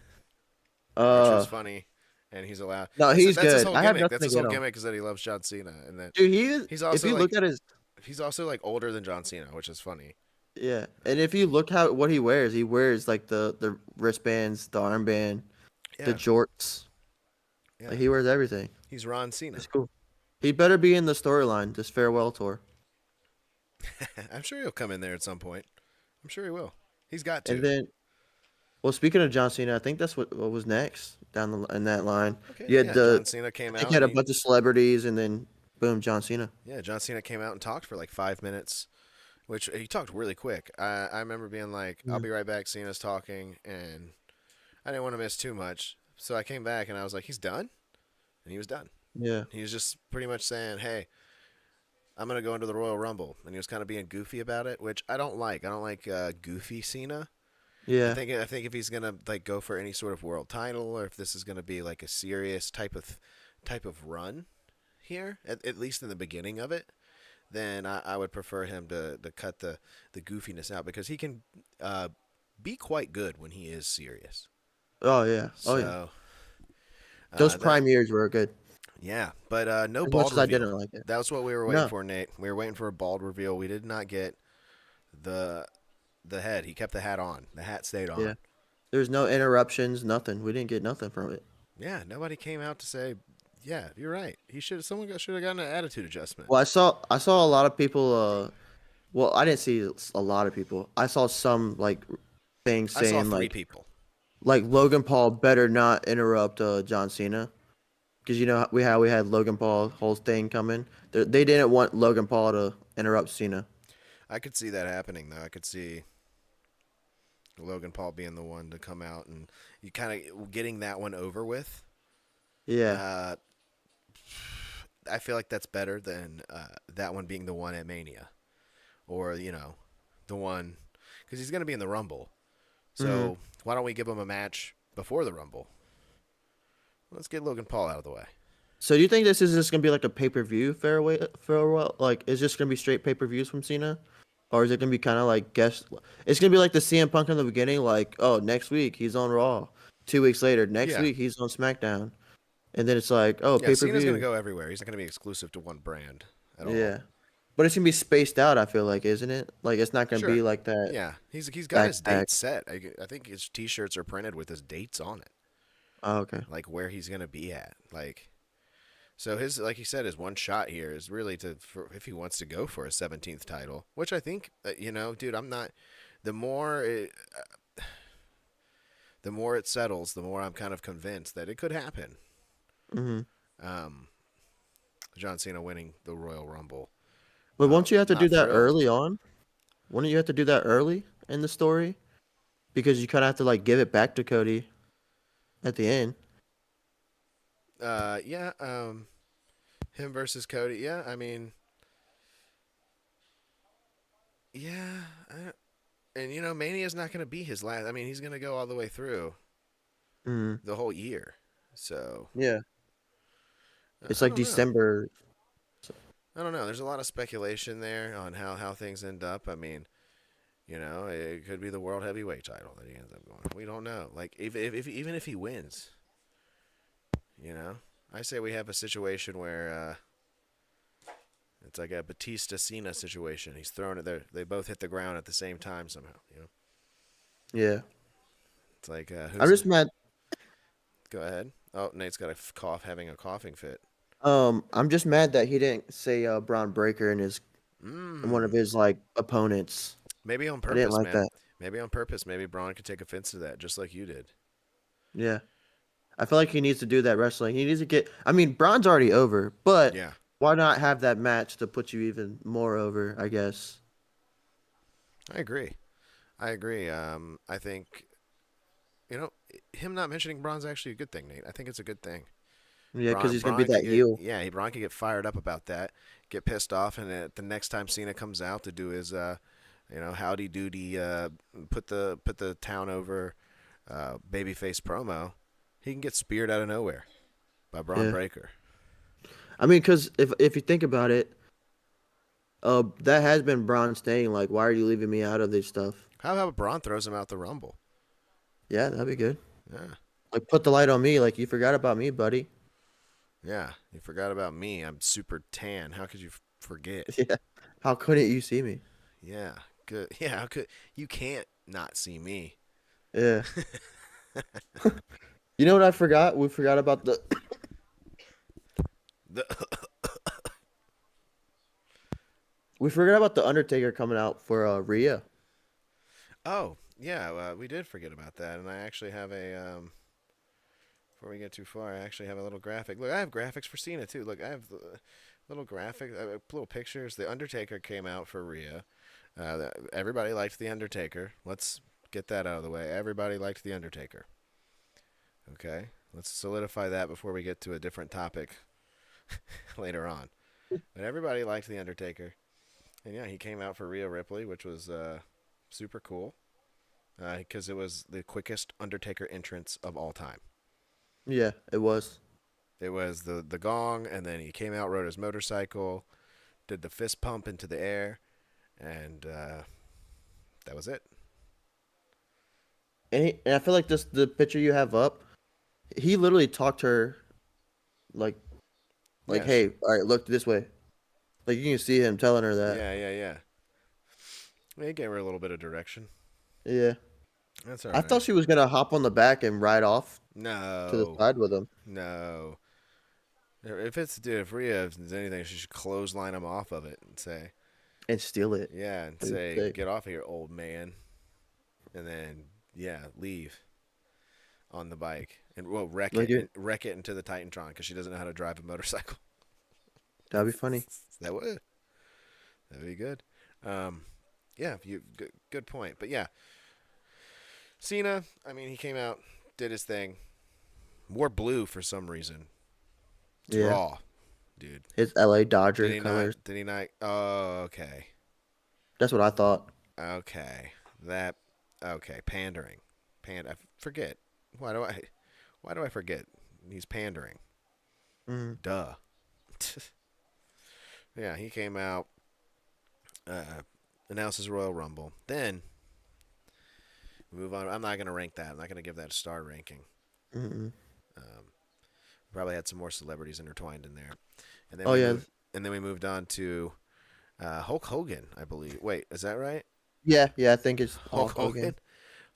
Our truth's Uh, funny, and he's allowed. no, he's That's his good. whole I have gimmick. nothing That's to his get whole him. gimmick is that he loves John Cena, and that Dude, he is. he's If also you like look at his, older than John Cena, which is funny. yeah, and if you look what he wears like the wristbands, the armband, the Yeah, jorts. yeah. Like he wears everything. He's Ron Cena. It's cool. He better be in the storyline, this farewell tour. I'm sure he'll come in there at some point. I'm sure he will. He's got And to. then, well, speaking of John Cena, I think that's what was next in that line. Okay, You had yeah. John Cena I came think out you had and a bunch of celebrities, and then boom, John Cena. John Cena came out and talked for like 5 minutes, which he talked really quick. I remember being like, "I'll Mhm. be right back." Cena's talking, and I didn't want to miss too much, so I came back and I was like, "He's done," and he was done. Yeah, He was just pretty much saying, "Hey, I'm gonna go into the Royal Rumble," and he was kind of being goofy about it, which I don't like. I don't like goofy Cena. yeah. I think if he's gonna like go for any sort of world title, or if this is gonna be like a serious type of run here, at least in the beginning of it, then I would prefer him to cut the goofiness out because he can be quite good when he is serious. Oh yeah, oh yeah. So Those that prime years were good. yeah, but no As much bald as I reveal. didn't like it. That was what we were waiting No, for, Nate. We were waiting for a bald reveal. We did not get the the head. He kept the hat on. The hat stayed on. yeah. There's no interruptions, nothing. We didn't get nothing from it. Yeah, nobody came out to say, "Yeah, you're right. He should. Someone should have gotten an attitude adjustment." Well, I saw a lot of people. Well, I didn't see a lot of people. I saw some like things I saw saying three people. like Logan Paul better not interrupt John Cena because you know we had Logan Paul whole thing coming. They didn't want Logan Paul to interrupt Cena. I could see that happening though. I could see Logan Paul being the one to come out and you kind of getting that one over with. Yeah, Uh, I feel like that's better than that one being the one at Mania, or the one because he's going to be in the Rumble. So why don't we give him a match before the Rumble? Let's get Logan Paul out of the way. So do you think this is just gonna be like a pay-per-view farewell? Like, is just gonna be straight pay-per-views from Cena, or is it gonna be kind of like guest? It's gonna be like the CM Punk in the beginning, like, oh, next week he's on Raw, 2 weeks later, next Yeah. week he's on SmackDown, and then it's like, oh, Yeah, Cena's going to pay-per-view. go everywhere. He's not going to be exclusive to one brand at all. Yeah, but it's gonna be spaced out. I feel like, isn't it? Like, it's not gonna Sure. be like that. Yeah, he's got Back his to back. dates set. I think his T-shirts are printed with his dates on it, Oh, okay. like where he's gonna be at. Like, so his like he said, his one shot here is really if he wants to go for a 17th title, which I think dude, I'm not. The more the more it settles, the more I'm kind of convinced that it could happen. hmm Um, John Cena winning the Royal Rumble. But won't you have to do Not that thrilled. early on? Wouldn't you have to do that early in the story? Because you kind of have to like give it back to Cody at the end. Yeah. Him versus Cody. Yeah, I mean, yeah. And Mania's not going to be his last. I mean, he's going to go all the way through Mm. the whole year. So Yeah. It's I like don't know. December. I don't know. There's a lot of speculation there on how things end up. I mean, it could be the world heavyweight title that he ends up going. We don't know. Like, even if he wins, I say we have a situation where it's like a Batista Cena situation. He's throwing it there. They both hit the ground at the same time somehow. Yeah. It's like I'm just mad. Go ahead. Oh, Nate's got a cough, having a coughing fit. I'm just mad that he didn't say Braun Breaker in one of his like opponents. Maybe on I didn't purpose, like man. that. Maybe on purpose. Maybe Braun could take offense to that, just like you did. Yeah. I feel like he needs to do that wrestling. He needs to get. I mean, Braun's already over, but Yeah, why not have that match to put you even more over? I guess. I agree. I think him not mentioning Braun's actually a good thing, Nate. I think it's a good thing. Yeah, because he's gonna be that could heel. Braun could get fired up about that, get pissed off, and the next time Cena comes out to do his, howdy doody, put the town over, babyface promo, he can get speared out of nowhere by Braun Yeah. Breaker. I mean, because if you think about it, that has been Braun saying like, "Why are you leaving me out of this stuff?" How about Braun throws him out the Rumble? Yeah, that'd be good. Yeah. Like, put the light on me. Like, you forgot about me, buddy. Yeah. You forgot about me. I'm super tan. How could you forget? Yeah. How couldn't you see me? Yeah. Good. Yeah. How could you can't not see me? Yeah. You know what I forgot? We forgot about the. The We forgot about the Undertaker coming out for Rhea. Oh, yeah, we did forget about that, and I actually have a before we get too far, I actually have a little graphic. Look, I have graphics for Cena too. Look, I have the little graphic, little pictures. The Undertaker came out for Rhea. Everybody liked the Undertaker. Let's get that out of the way. Everybody liked the Undertaker. Okay, let's solidify that before we get to a different topic later on. But everybody liked the Undertaker, and yeah, he came out for Rhea Ripley, which was super cool because it was the quickest Undertaker entrance of all time. Yeah, it was. It was the gong, and then he came out, rode his motorcycle, did the fist pump into the air, and that was it. And I feel like the picture you have up, he literally talked to her like Yeah, hey, all right, look this way. Like, you can see him telling her that. yeah. He gave her a little bit of direction. Yeah. That's all I right. thought she was gonna hop on the back and ride off to the No, side with him no. If Rhea is anything, she should clothesline him off of it and say, and steal it. yeah, and That'd be say, sick. get off of here, old man, and then yeah, leave on the bike and Like it, wreck it into the Titantron because she doesn't know how to drive a motorcycle. that'd be funny. That'd be good. Yeah, good point. But yeah, Cena. I mean, he came out, did his thing, wore blue for some reason. It's Yeah. raw, dude. His LA Dodger Did he colors. not? Did he not? Oh, okay. That's what I thought. Okay. That. Okay. Pandering. I forget. Why do I forget? He's pandering. Mm. Duh. Yeah, he came out, announced his Royal Rumble. Then move on. I'm not going to rank that. I'm not going to give that a star ranking. Mm-mm. Probably had some more celebrities intertwined in there. And then Oh yeah. And then we moved on to Hulk Hogan, I believe. Wait, is that right? Yeah, I think it's Hulk Hulk Hogan. Hogan.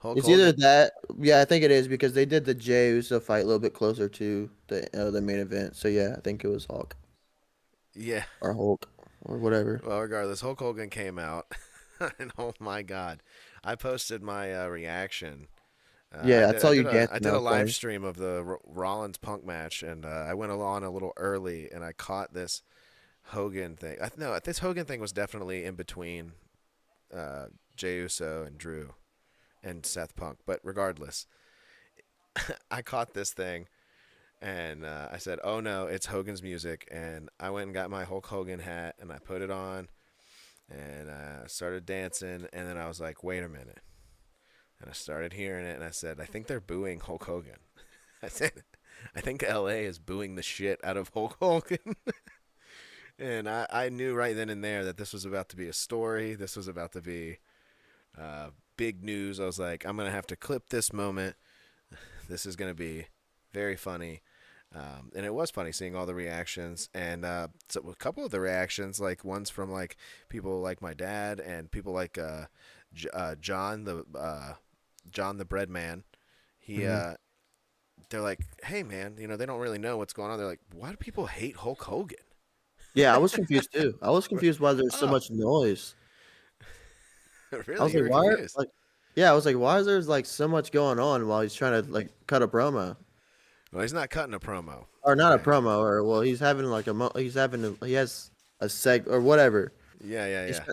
Hulk It's Hogan. either that. Yeah, I think it is because they did the Jey Uso fight a little bit closer to the main event. So yeah, I think it was Hulk Yeah. or Hulk or whatever. Well, regardless, Hulk Hogan came out, and oh my God, I posted my reaction. Yeah, I saw you dancing. I did That a was live funny. stream of the Rollins Punk match, and I went along a little early, and I caught this Hogan thing. No, this Hogan thing was definitely in between Jey Uso and Drew and Seth Punk. But regardless, I caught this thing, and I said, "Oh no, it's Hogan's music!" And I went and got my Hulk Hogan hat, and I put it on, and I started dancing, and then I was like, "Wait a minute." And I started hearing it, and I said, I think they're booing Hulk Hogan. I said, I think LA is booing the shit out of Hulk Hogan. And I knew right then and there that this was about to be a story. This was about to be big news. I was like, I'm going to have to clip this moment. This is going to be very funny. And it was funny seeing all the reactions. And so a couple of the reactions, like ones from like people like my dad and people like John the bread man. Mhm. They're like, hey man, they don't really know what's going on. They're like, why do people hate Hulk Hogan? Yeah, I was confused too. I was confused why there's so Oh, much noise. I really? was You like, were why? confused? Yeah, I was like, why is there like so much going on while he's trying to like cut a promo, Well, he's not cutting a promo. or not a Okay. promo, or well, he's having like he has a seg or whatever. He's Yeah.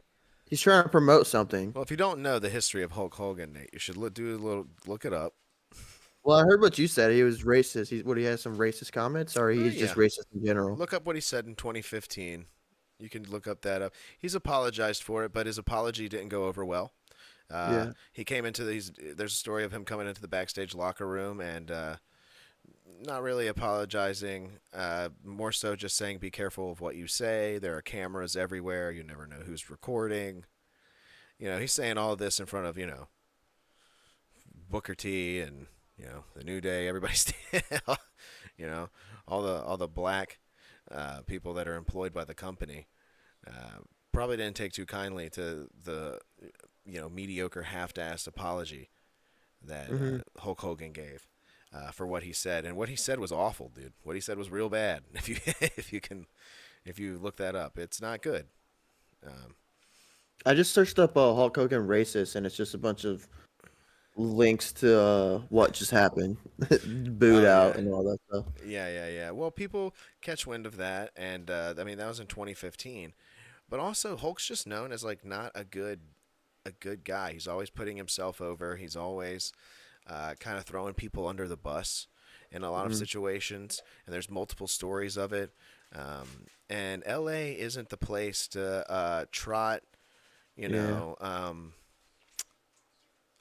he's trying to promote something. Well, if you don't know the history of Hulk Hogan, Nate, you should look it up. Well, I heard what you said. He was racist. He has some racist comments, or he's just Yeah. racist in general. Look up what he said in 2015. You can look up that up. He's apologized for it, but his apology didn't go over well. Yeah. He came into these. There's a story of him coming into the backstage locker room and not really apologizing. More so just saying be careful of what you say. There are cameras everywhere. You never know who's recording. He's saying all of this in front of Booker T and the New Day. Everybody's you know all the black people that are employed by the company. Probably didn't take too kindly to the mediocre half-assed apology that Hulk Hogan gave for what he said, and what he said was awful, dude. What he said was real bad. If you look that up, it's not good. I just searched up Hulk Hogan racist, and it's just a bunch of links to what just happened, booed Oh out, yeah, and all that stuff. yeah. Well, people catch wind of that, and I mean that was in 2015. But also, Hulk's just known as like not a good guy. He's always putting himself over. He's always kind of throwing people under the bus in a lot of situations, and there's multiple stories of it. And LA isn't the place to trot,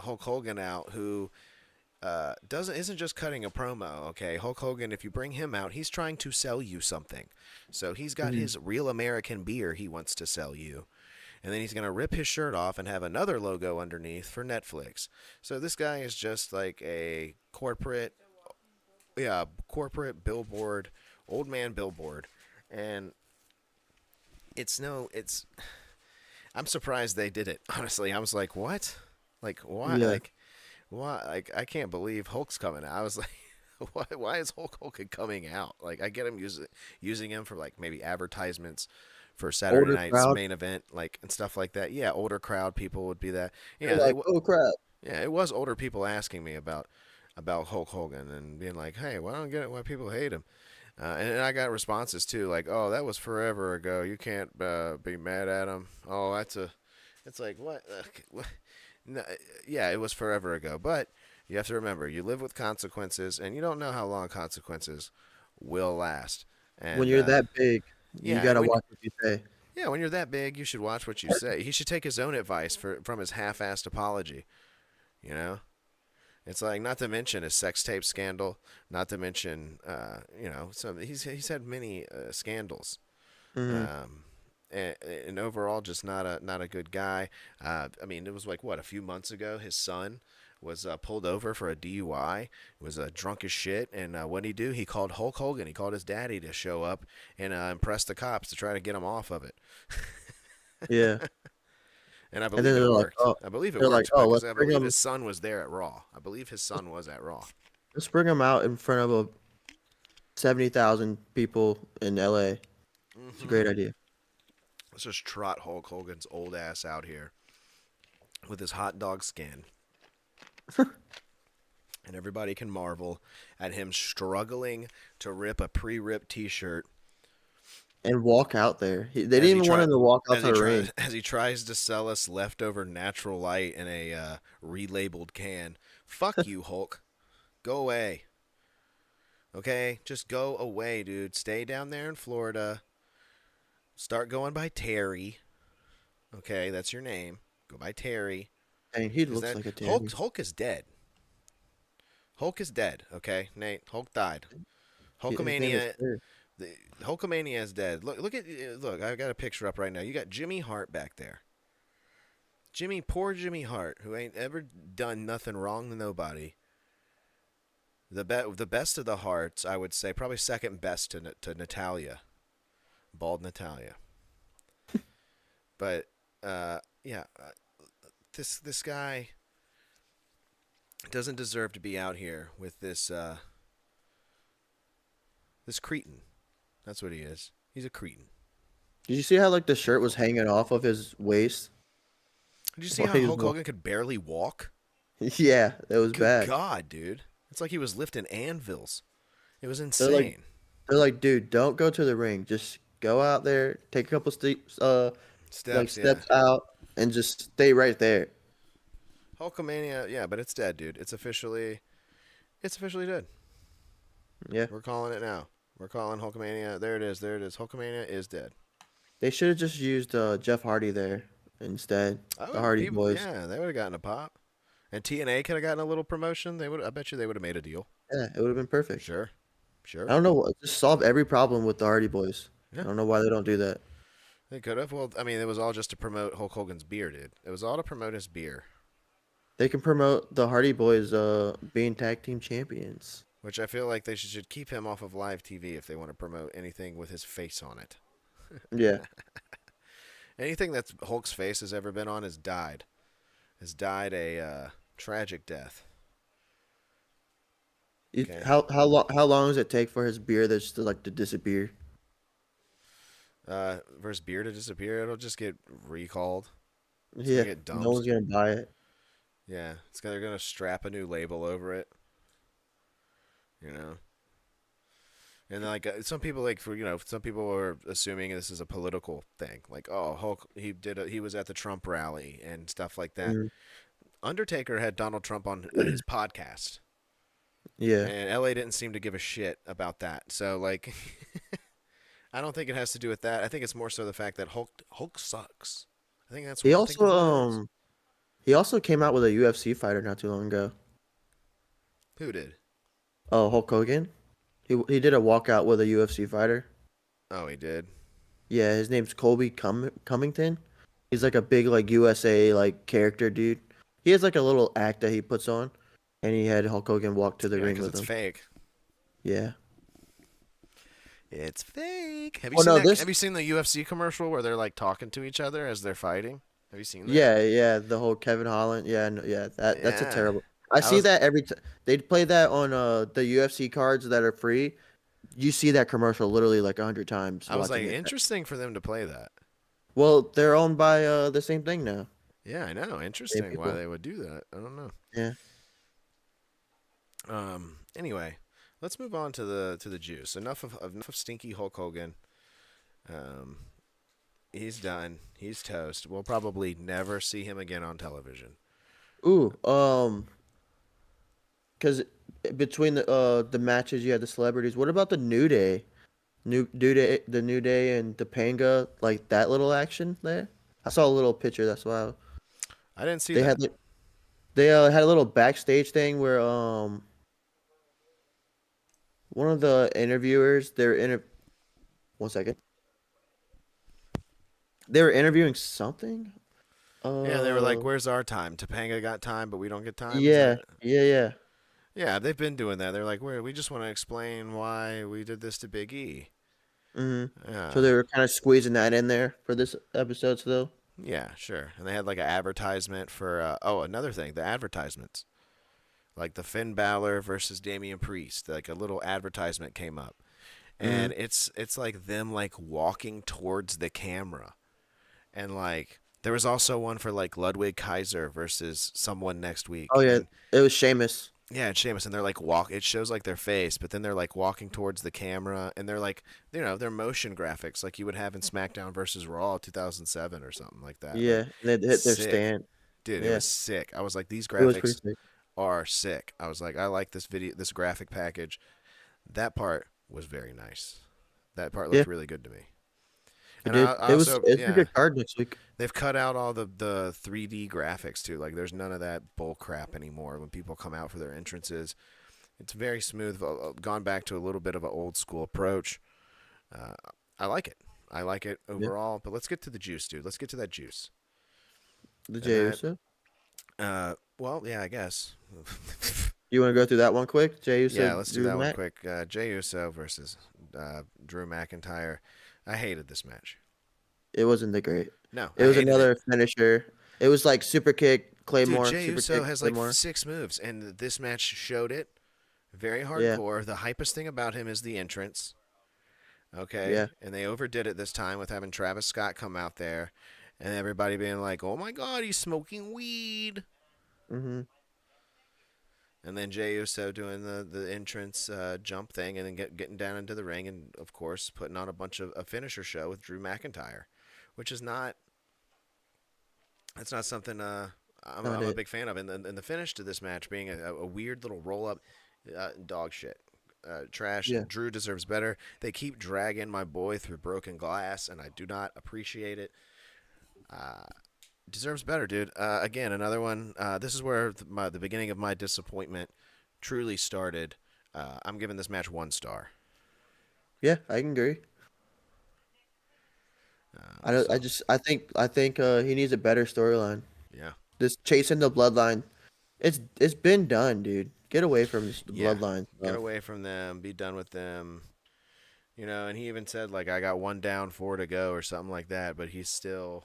Hulk Hogan out, who isn't just cutting a promo. Okay, Hulk Hogan, if you bring him out, he's trying to sell you something. So he's got his Real American beer he wants to sell you. And then he's going to rip his shirt off and have another logo underneath for Netflix. So this guy is just like a corporate billboard, old man billboard. And I'm surprised they did it. Honestly, I was like, what? Like, why? Yeah. Like, why? Like, I can't believe Hulk's coming out. I was like, why is Hulk Hogan coming out? Like, I get him using him for like maybe advertisements for Saturday Older night's crowd. main event, like, and stuff like that. Yeah, older crowd people would be that. They're Yeah, like, oh crap. yeah, it was older people asking me about Hulk Hogan and being like, hey, well, I don't get it why people hate him. And I got responses too, like, oh, that was forever ago. You can't be mad at him. Oh, it's like, what? No, yeah, it was forever ago. But you have to remember, you live with consequences, and you don't know how long consequences will last. And When you're that big, you yeah, gotta when watch what you say. yeah, when you're that big, you should watch what you say. He should take his own advice from his half-assed apology. You know, it's like, not to mention his sex tape scandal, not to mention so he's had many scandals. Hmm. And overall, just not a good guy. I mean, it was like a few months ago, his son was pulled over for a DUI. Was drunk as shit, and what did he do? He called Hulk Hogan. He called his daddy to show up and impress the cops to try to get him off of it. Yeah. And I And then believe it worked. I believe it they're like, worked oh, because let's I bring believe him, his son was there at Raw. I believe his son was at Raw. let's bring him out in front of 70,000 people in LA. It's a great idea. Let's just trot Hulk Hogan's old ass out here with his hot dog skin. And everybody can marvel at him struggling to rip a pre-ripped T-shirt And walk out there. They as didn't he even want him to walk out as to he the tries ring. as he tries to sell us leftover natural light in a relabeled can. Fuck you, Hulk. Go away. Okay, just go away, dude. Stay down there in Florida. Start going by Terry. Okay, that's your name. Go by Terry. Dang, he Is looks that like a Terry. Hulk is dead. Hulk is dead. Okay, Nate. Hulk died. His name is Hulkamania. Terry. The Hulkamania is dead. Look. I've got a picture up right now. You got Jimmy Hart back there. Poor Jimmy Hart, who ain't ever done nothing wrong to nobody. The best of the Harts, I would say, probably second best to Natalia, bald Natalia. But this guy doesn't deserve to be out here with this cretin. That's what he is. He's a cretin. Did you see how like the shirt was hanging off of his waist? Did you see While how he was Hulk Hogan could barely walk? Yeah, that was Good bad. God, dude. It's like he was lifting anvils. It was They're like, insane. they're like, dude, don't go to the ring. Just go out there, take a couple steps, Steps, yeah. steps out, and just stay right there. Hulkamania, yeah, but it's dead, dude. It's officially dead. Yeah, We're calling it now. We're calling Hulkamania. There it is. Hulkamania is dead. they should have just used Jeff Hardy there instead. The Hardy Boys. Yeah, they would have gotten a pop. And TNA could have gotten a little promotion. I bet you they would have made a deal. Yeah, it would have been perfect. Sure. I Sure. don't know. Just solve every problem with the Hardy Boys. Yeah. I don't know why they don't do that. They could have. Well, I mean, it was all just to promote Hulk Hogan's beer, dude. It was all to promote his beer, They can promote the Hardy Boys being tag team champions. which I feel like they should keep him off of live TV if they want to promote anything with his face on it. Yeah. Anything that Hulk's face has ever been on has died. Has died a tragic death. Okay. How long does it take for his beer to like to disappear? For his beer to disappear, it'll just get recalled. It's Yeah, gonna get no dumped. one's gonna buy it. Yeah, they're gonna strap a new label over it. You know, and like some people some people are assuming this is a political thing. Like, oh, Hulk, he was at the Trump rally and stuff like that. Mm, Undertaker had Donald Trump on his podcast, yeah, and LA didn't seem to give a shit about that. So like, I don't think it has to do with that. I think it's more so the fact that Hulk sucks. I think that's what he I think also that's what it is. he also came out with a UFC fighter not too long ago. Who did? Oh, Hulk Hogan. He did a walkout with a UFC fighter. Oh, he did. Yeah, his name's Colby Cummington. He's like a big like USA like character dude. He has like a little act that he puts on, and he had Hulk Hogan walk to the Yeah, ring because with it's him. fake. Yeah. It's fake. Have you Well, seen no, that? this. Have you seen the UFC commercial where they're like talking to each other as they're fighting? Have you seen that? Yeah, the whole Kevin Holland. Yeah, no, yeah, that's a Yeah. terrible. I I see was that every time they play that on the UFC cards that are free. You see that commercial literally like 100 times I was like, watching it. interesting for them to play that. Well, they're owned by the same thing now. Yeah, I know. Same Interesting why people. they would do that. I don't know. Yeah. Anyway, let's move on to the juice. Enough of stinky Hulk Hogan. Um, he's done. He's toast. We'll probably never see him again on television. Ooh, because between the matches you had the celebrities. What about the New Day? The New Day and Topanga, like that little action there. I saw a little picture. That's why I didn't see they that. had like they had a little backstage thing where one of the interviewers they're in 1 second, they were interviewing something. Yeah, they were like, Uh, "Where's our time? Topanga got time, but we don't get time." Is yeah, that? yeah. Yeah, they've been doing that. They're like, we just want to explain why we did this to Big E. Hmm. So Yeah, they were kind of squeezing that in there for this episode, though. yeah, sure. And they had like an advertisement for. Another thing, the advertisements, like the Finn Balor versus Damian Priest. Like a little advertisement came up, Hmm. and it's like them like walking towards the camera, and like there was also one for like Ludwig Kaiser versus someone next week, Oh yeah, and it was Sheamus. yeah, it's Sheamus, and they're like it shows like their face, but then they're like walking towards the camera, and they're like, they're motion graphics like you would have in SmackDown versus Raw 2007 or something like that. Like, Yeah, and they hit their sick, stand. dude. It Yeah, was sick. I was like, these it was pretty graphics sick. are sick. I was like, I like this graphic package. That part was very nice. That part Yeah, looked really good to me. it And did. I also, It's a yeah, good card next week. they've cut out all the 3D graphics too. Like, there's none of that bull crap anymore when people come out for their entrances. It's very smooth. Gone back to a little bit of an old school approach. Uh, I like it. I like it Yeah, overall. But let's get to the juice, dude. Let's get to that juice. the And Jey that, Uso. well, yeah, I guess. You want to go through that one quick? Jey Yeah, Uso, let's do Drew that one Mac. quick. Jey Uso versus Drew McIntyre. I hated this match. It wasn't the great. No, It I was hated it. another finisher. It was like super kick, Dude, Claymore, Jey super Uso kick, has like Claymore. 6 moves, and this match showed it. Very Yeah, hardcore. The hypest thing about him is the entrance. Okay, yeah. and they overdid it this time with having Travis Scott come out there, and everybody being like, "Oh my God, he's smoking weed," Mhm. and then Jey Uso doing the entrance jump thing, and then getting down into the ring, and of course putting on a bunch of a finisher show with Drew McIntyre, which is not that's not something Not I'm a it. big fan of, and the finish to this match being a weird little roll up, dog shit. Trash. Yeah. Drew deserves better. They keep dragging my boy through broken glass, and I do not appreciate it. Deserves better, dude. Again, another one. This is where the beginning of my disappointment truly started. I'm giving this match 1 star. Yeah, I can agree. I don't, So I think he needs a better storyline. yeah, This chasing the bloodline, it's been done, dude. Get away from the yeah, bloodline get stuff. away from them, be done with them. You know, and he even said like I got 1 down, 4 to go or something like that. But he's still,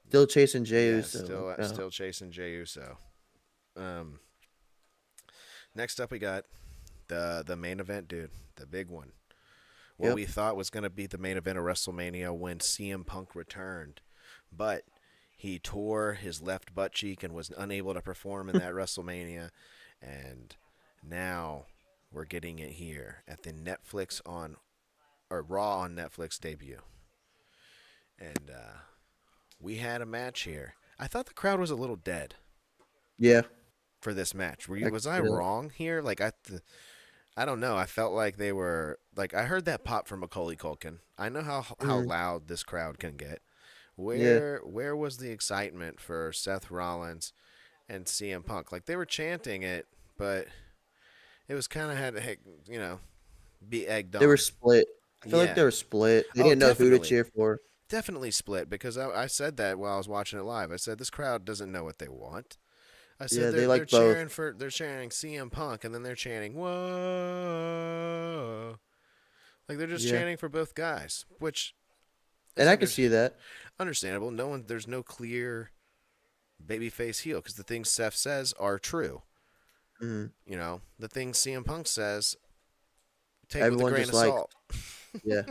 Still chasing Jey yeah, Uso. Like, no. still chasing Jey Uso. Um, next up we got the main event, dude, the big one. What Yep. we thought was going to be the main event of WrestleMania when CM Punk returned, but he tore his left butt cheek and was unable to perform in that WrestleMania, and now we're getting it here at the Netflix on or Raw on Netflix debut, and we had a match here. I thought the crowd was a little dead Yeah. for this match. I Was can I see that. wrong here? Like I don't know. I felt like they were like I heard that pop from Macaulay Culkin. I know how Mhm. loud this crowd can get. Yeah. Where was the excitement for Seth Rollins and CM Punk? Like they were chanting it, but it was kind of had to be egged They were on. split. I feel like Yeah. they were split. They Oh, didn't know who to definitely. cheer for. Definitely split because I said that while I was watching it live. I said this crowd doesn't know what they want. I said Yeah, they they're like both. they're chanting CM Punk and then they're chanting whoa, like they're just Yeah. chanting for both guys, which And is I can see that. understandable. There's no clear babyface heel because the things Seth says are true. Mhm. You know the things CM Punk says take with a Everyone grain just of like, salt. yeah.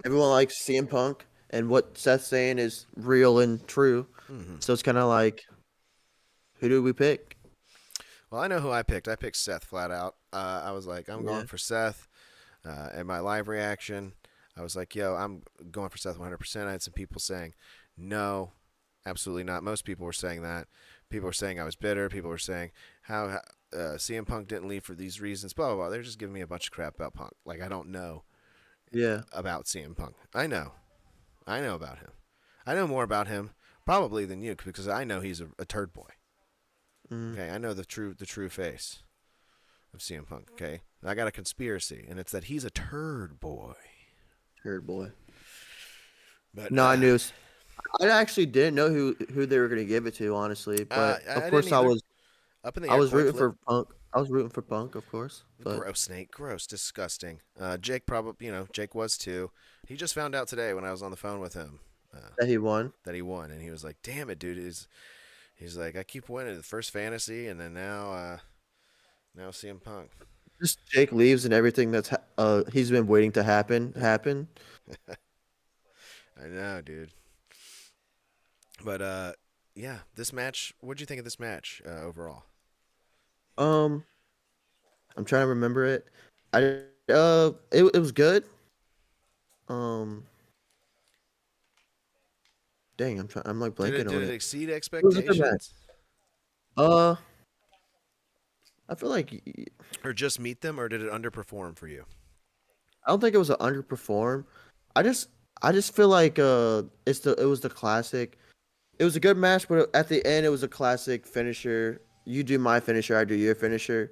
Everyone likes CM Punk, and what Seth's saying is real and true. Hmm. So it's kind of like, who do we pick? Well, I know who I picked. I picked Seth flat out. I was like, I'm Yeah. going for Seth. And my live reaction, I was like, yo, I'm going for Seth 100%. I had some people saying, no, absolutely not. Most people were saying that. People were saying I was bitter. People were saying how CM Punk didn't leave for these reasons, blah, blah, blah. They're just giving me a bunch of crap about Punk. Like, I don't know Yeah. about CM Punk. I know. I know about him. I know more about him probably than you because I know he's a turd boy. Mm. Okay, I know the true face of CM Punk. Okay, and I got a conspiracy, and it's that he's a turd boy. Turd boy. But No, I knew. I actually didn't know who they were gonna give it to, honestly. But of I didn't course, either. Up in the I air, was coin rooting flip. for Punk. I was rooting for Punk, of course. But Gross, Snake. Gross, disgusting. Jake probably, Jake was too. He just found out today when I was on the phone with him that he won. that he won, and he was like, "Damn it, dude!" He's like, "I keep winning the first fantasy, and then now CM Punk." Just Jake leaves and everything he's been waiting to happen. I know, dude. But yeah, this match. What'd you think of this match overall? Um, I'm trying to remember it. It was good. Um, dang, I'm like blanking Did on it it. exceed It was a good match. expectations, Uh, I feel like or just meet them, or did it underperform for you? I don't think it was an underperform. I just I just feel like it was the classic. It was a good match, but at the end it was a classic finisher. You do my finisher, I do your finisher.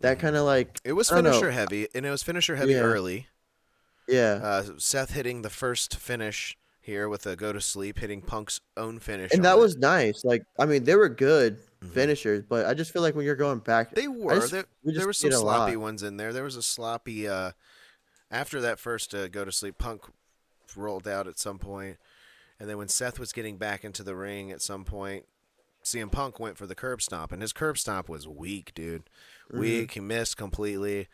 That Hmm. kind of like It was I don't know. finisher heavy, and it was finisher heavy Yeah, early. yeah. Seth hitting the first finish here with a go to sleep, hitting Punk's own finish And on that it. was nice. Like I mean, they were good Hmm. finishers, but I just feel like when you're going back, They were. we There just were see some it a sloppy lot. ones in there. There was a sloppy after that first go to sleep. Punk rolled out at some point, and then when Seth was getting back into the ring at some point, CM Punk went for the curb stomp, and his curb stomp was weak, dude. Hmm. Weak. He missed completely.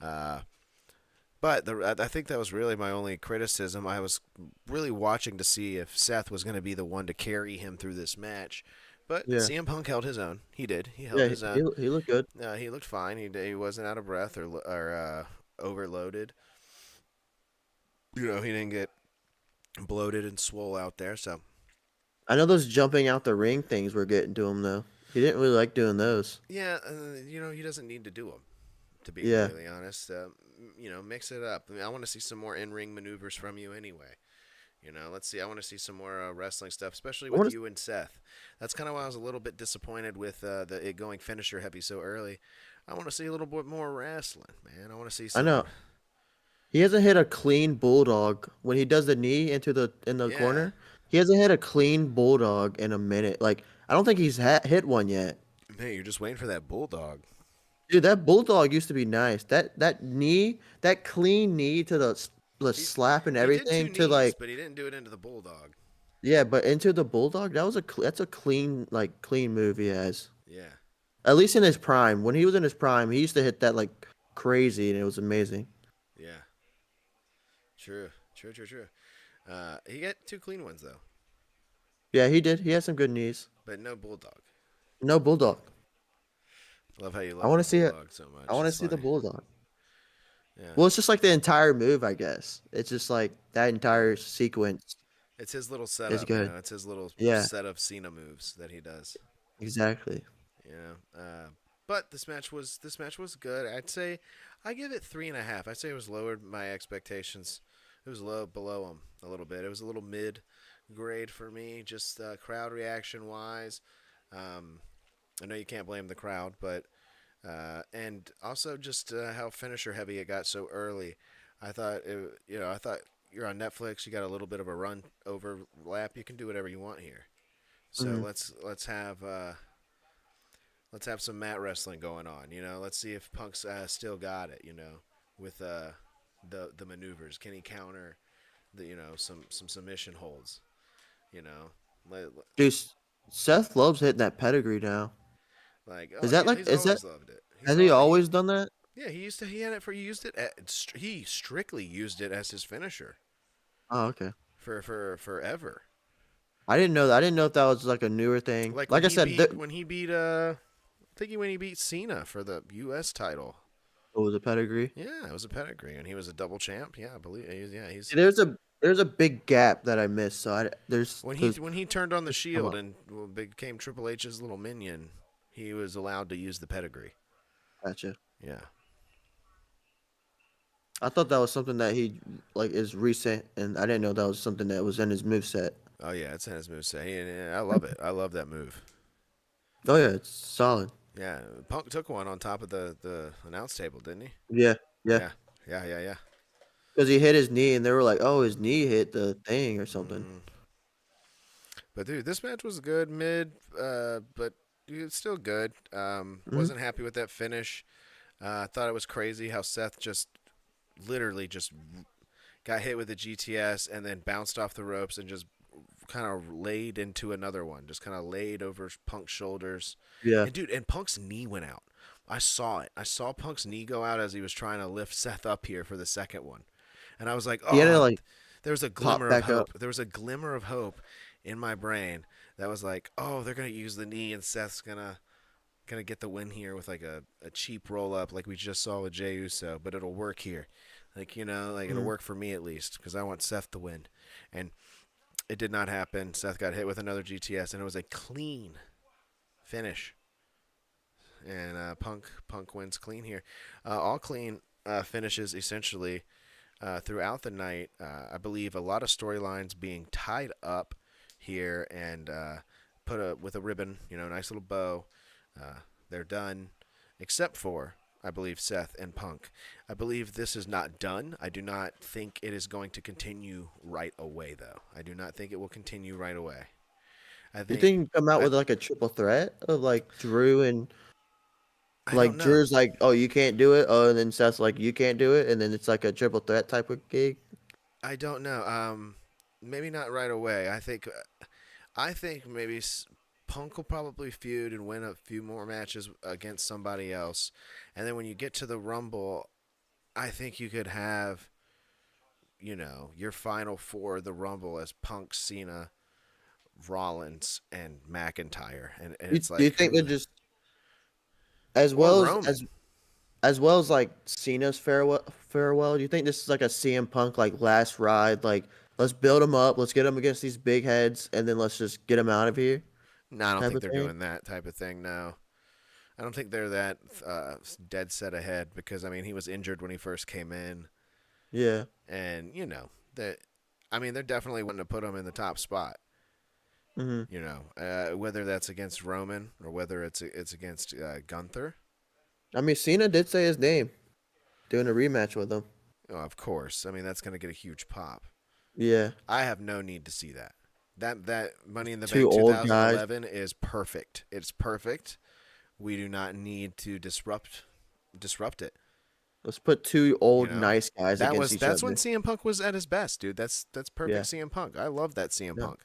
But I think that was really my only criticism. I was really watching to see if Seth was going to be the one to carry him through this match. But Yeah, CM Punk held his own. He did. He held yeah. his He own. he looked good. He looked fine. He wasn't out of breath or overloaded. He didn't get bloated and swole out there. So I know those jumping out the ring things were getting to him though. He didn't really like doing those. yeah, he doesn't need to do them. To be Yeah, completely honest, mix it up. I mean, I want to see some more in-ring maneuvers from you anyway. Let's see. I want to see some more wrestling stuff, especially I with want to. you and Seth. That's kind of why I was a little bit disappointed with it going finisher heavy so early. I want to see a little bit more wrestling, man. I want to see I some. know. He hasn't hit a clean bulldog when he does the knee in the Yeah, corner. He hasn't hit a clean bulldog in a minute. Like I don't think he's hit one yet. man, you're just waiting for that bulldog. Dude, that bulldog used to be nice. That knee, that clean knee to the He slap and he did two everything to knees, like but he didn't do it into the bulldog. yeah, but into the bulldog, that's a clean move he has. Yeah, At least in his prime. When he was in his prime, he used to hit that like crazy and it was amazing. yeah. True, true, true, true. He got two clean ones though, Yeah, he did. He had some good knees. but no bulldog. No bulldog. Love how you I love want the to see it. bulldog so much. I want to It's see the funny. bulldog. Yeah, Well, it's just like the entire move, I guess. It's just like that yeah. entire sequence It's his little is setup, you good. know. It's his little Yeah, set of Cena moves that he does, exactly. you know. But this match was good. I'd say I give it 3.5. I'd say it was lowered my expectations. It was low below them a little bit. It was a little mid grade for me, just crowd reaction wise. Um, I know you can't blame the crowd, but and also just how finisher heavy it got so early. I thought you're on Netflix. You got a little bit of a run overlap. You can do whatever you want here. So Hmm. let's have some mat wrestling going on. You know, let's see if Punk's still got it. You know, with the maneuvers. Can he counter the some submission holds? You know, Dude, Seth loves hitting that pedigree now. like Is that like he's is that always loved it. has he always done that? Yeah, he had it for he used it he strictly used it as his finisher Oh, okay. for forever. I didn't know that. I didn't know if that was like a newer thing. Like Like I said, I think when he beat Cena for the U.S. title. it was a pedigree. Yeah, it was a pedigree, and he was a double champ. Yeah, I believe. He's See, there's a big gap that I missed. So there's because when he turned on the come Shield on, and became Triple H's little minion, he was allowed to use the pedigree. gotcha. Yeah. I thought that was something that he like is recent, and I didn't know that was something that was in his moveset. Oh yeah, it's in his moveset. I love it. I love that move. Oh yeah, it's solid. Yeah, Punk took one on top of the announce table, didn't he? Yeah, yeah. Yeah, yeah. Because he hit his knee, and they were like, "Oh, his knee hit the thing or something." Mm. But dude, this match was good, mid, but it's still good. Hmm. Wasn't happy with that finish. I thought it was crazy how Seth just literally just got hit with the GTS and then bounced off the ropes and just kind of laid into another one, just kind of laid over Punk's shoulders. Yeah, And dude, and Punk's knee went out. I saw it. I saw Punk's knee go out as he was trying to lift Seth up here for the second one. And I was like, he had to oh, like there was a pop glimmer of back up. hope. There was a glimmer of hope in my brain that was like, oh, they're gonna use the knee and Seth's gonna get the win here with like a cheap roll up like we just saw with Jey Uso, but it'll work here. Like, it'll Mhm. work for me at least because I want Seth to win. And it did not happen. Seth got hit with another GTS, and it was a clean finish. And Punk wins clean here. All clean finishes essentially throughout the night. I believe a lot of storylines being tied up here and put with a ribbon, nice little bow. They're done, except for I believe Seth and Punk. I believe this is not done. I do not think it is going to continue right away, though. I do not think it will continue right away. I You think think he come out I with like a triple threat of like Drew and I don't like know. Drew's like, "Oh, you can't do it," oh, and then Seth's like, "You can't do it," and then it's like a triple threat type of gig. I don't know. Maybe not right away. I think maybe Punk will probably feud and win a few more matches against somebody else, and then when you get to the Rumble, I think you could have, your final four of the Rumble as Punk, Cena, Rollins, and McIntyre, and it's Do you like think they're who just as or well Roman. as well as like Cena's farewell? Do you think this is like a CM Punk like last ride? Like, let's build him up, let's get him against these big heads, and then let's just get him out of here, No, I don't type think of they're thing. doing that type of thing. No, I don't think they're that dead set ahead because I mean he was injured when he first came in, Yeah. and that. I mean they're definitely wanting to put him in the top spot. Hmm. Whether that's against Roman or whether it's against Gunther. I mean, Cena did say his name, doing a rematch with him. Oh, of course. I mean, that's going to get a huge pop. Yeah, I have no need to see that. That Money in the two Bank old guys. 2011 is perfect. It's perfect. We do not need to disrupt it. Let's put two You old know, nice guys against each that's other. when CM Punk was at his best, dude. That's Yeah, perfect CM Punk. I love that CM yeah, Punk.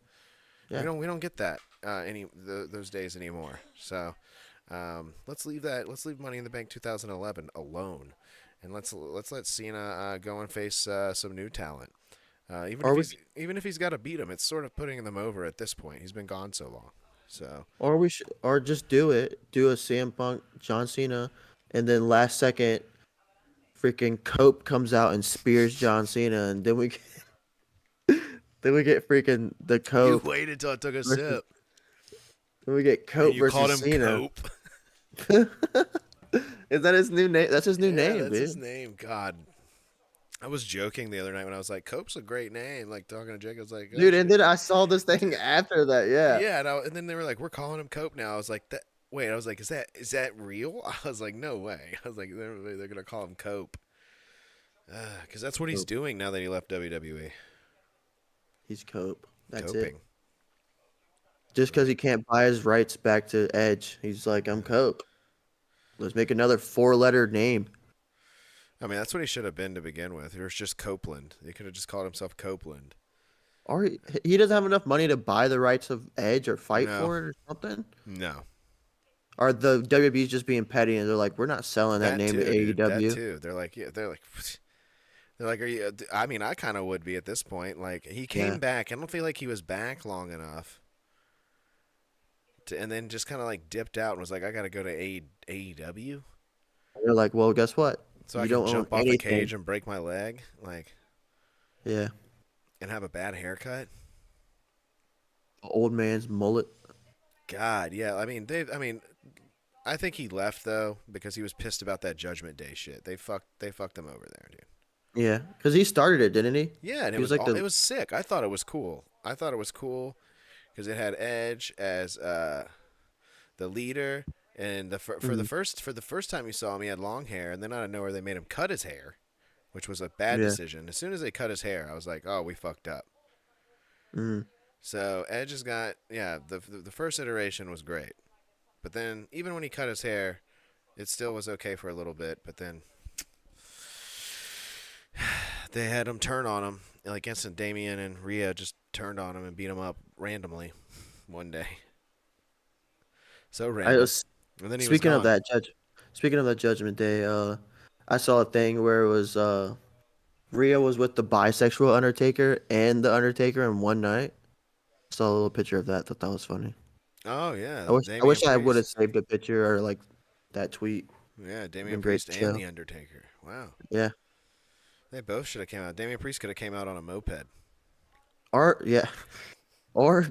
yeah. We don't get that those days anymore. So let's leave that. Let's leave Money in the Bank 2011 alone, and let's let Cena go and face some new talent. Or we, Even if he's got to beat him, it's sort of putting them over at this point. He's been gone so long. So or just do it. Do a CM Punk, John Cena, and then last second, freaking Cope comes out and spears John Cena, and then then we get freaking the you Cope waited till I took a versus sip, then we get and Cope you called versus him Cena. Cope. Is that his new name? That's his new Yeah, name, that's his dude. name. God, I was joking the other night when I was like, "Cope's a great name." Like talking to Jake, I was like, "Oh Dude, and shit." then I saw this thing after that. Yeah. Yeah, and then they were like, "We're calling him Cope now." I was like, "That." Wait, I was like, is that real?" I was like, "No way." I was like, "They're gonna call him Cope," because that's what he's Cope. doing now that he left WWE. He's Cope. That's it. Coping. Just because he can't buy his rights back to Edge, he's like, I'm Cope. Let's make another 4-letter name. I mean, that's what he should have been to begin with. It was just Copeland. He could have just called himself Copeland. Or he doesn't have enough money to buy the rights of Edge or fight No, for it or something. no. Or the WWE's just being petty and they're like, we're not selling that That name to too, dude. That AEW. too. They're like, yeah. They're like, are you? I mean, I kind of would be at this point. Like, he came Yeah. back. I don't feel like he was back long enough. And then just kind of like dipped out and was like, I got to go to AEW They're like, well, guess what? so I You can don't own jump off a anything. cage and break my leg, like, Yeah. and have a bad haircut. Old man's mullet. God, yeah. I mean, I think he left though because he was pissed about that Judgment Day shit. They fucked him over there, dude. Yeah. Because he started it, didn't he? Yeah, and He was like it the. was sick. I thought it was cool. Because it had Edge as the leader, and for Mhm. the first time you saw him, he had long hair, and then out of nowhere they made him cut his hair, which was a bad Yeah. decision. As soon as they cut his hair, I was like, oh, we fucked up. Mm. So Edge has got the first iteration was great, but then even when he cut his hair, it still was okay for a little bit, but then they had him turn on him. Like instant Damien and Rhea just turned on him and beat him up randomly one day. So I random. was And then he was speaking of gone. that judge. Speaking of that Judgment Day, I saw a thing where it was Rhea was with the bisexual Undertaker and the Undertaker in one night. Saw a little picture of that. Thought that was funny. Oh yeah, I Damian wish I would have Priest. saved a picture or like that tweet. Yeah, Damian Been great Priest to and show. the Undertaker. Wow, Yeah. they both should have came out. Damian Priest could have came out on a moped. Or yeah. Or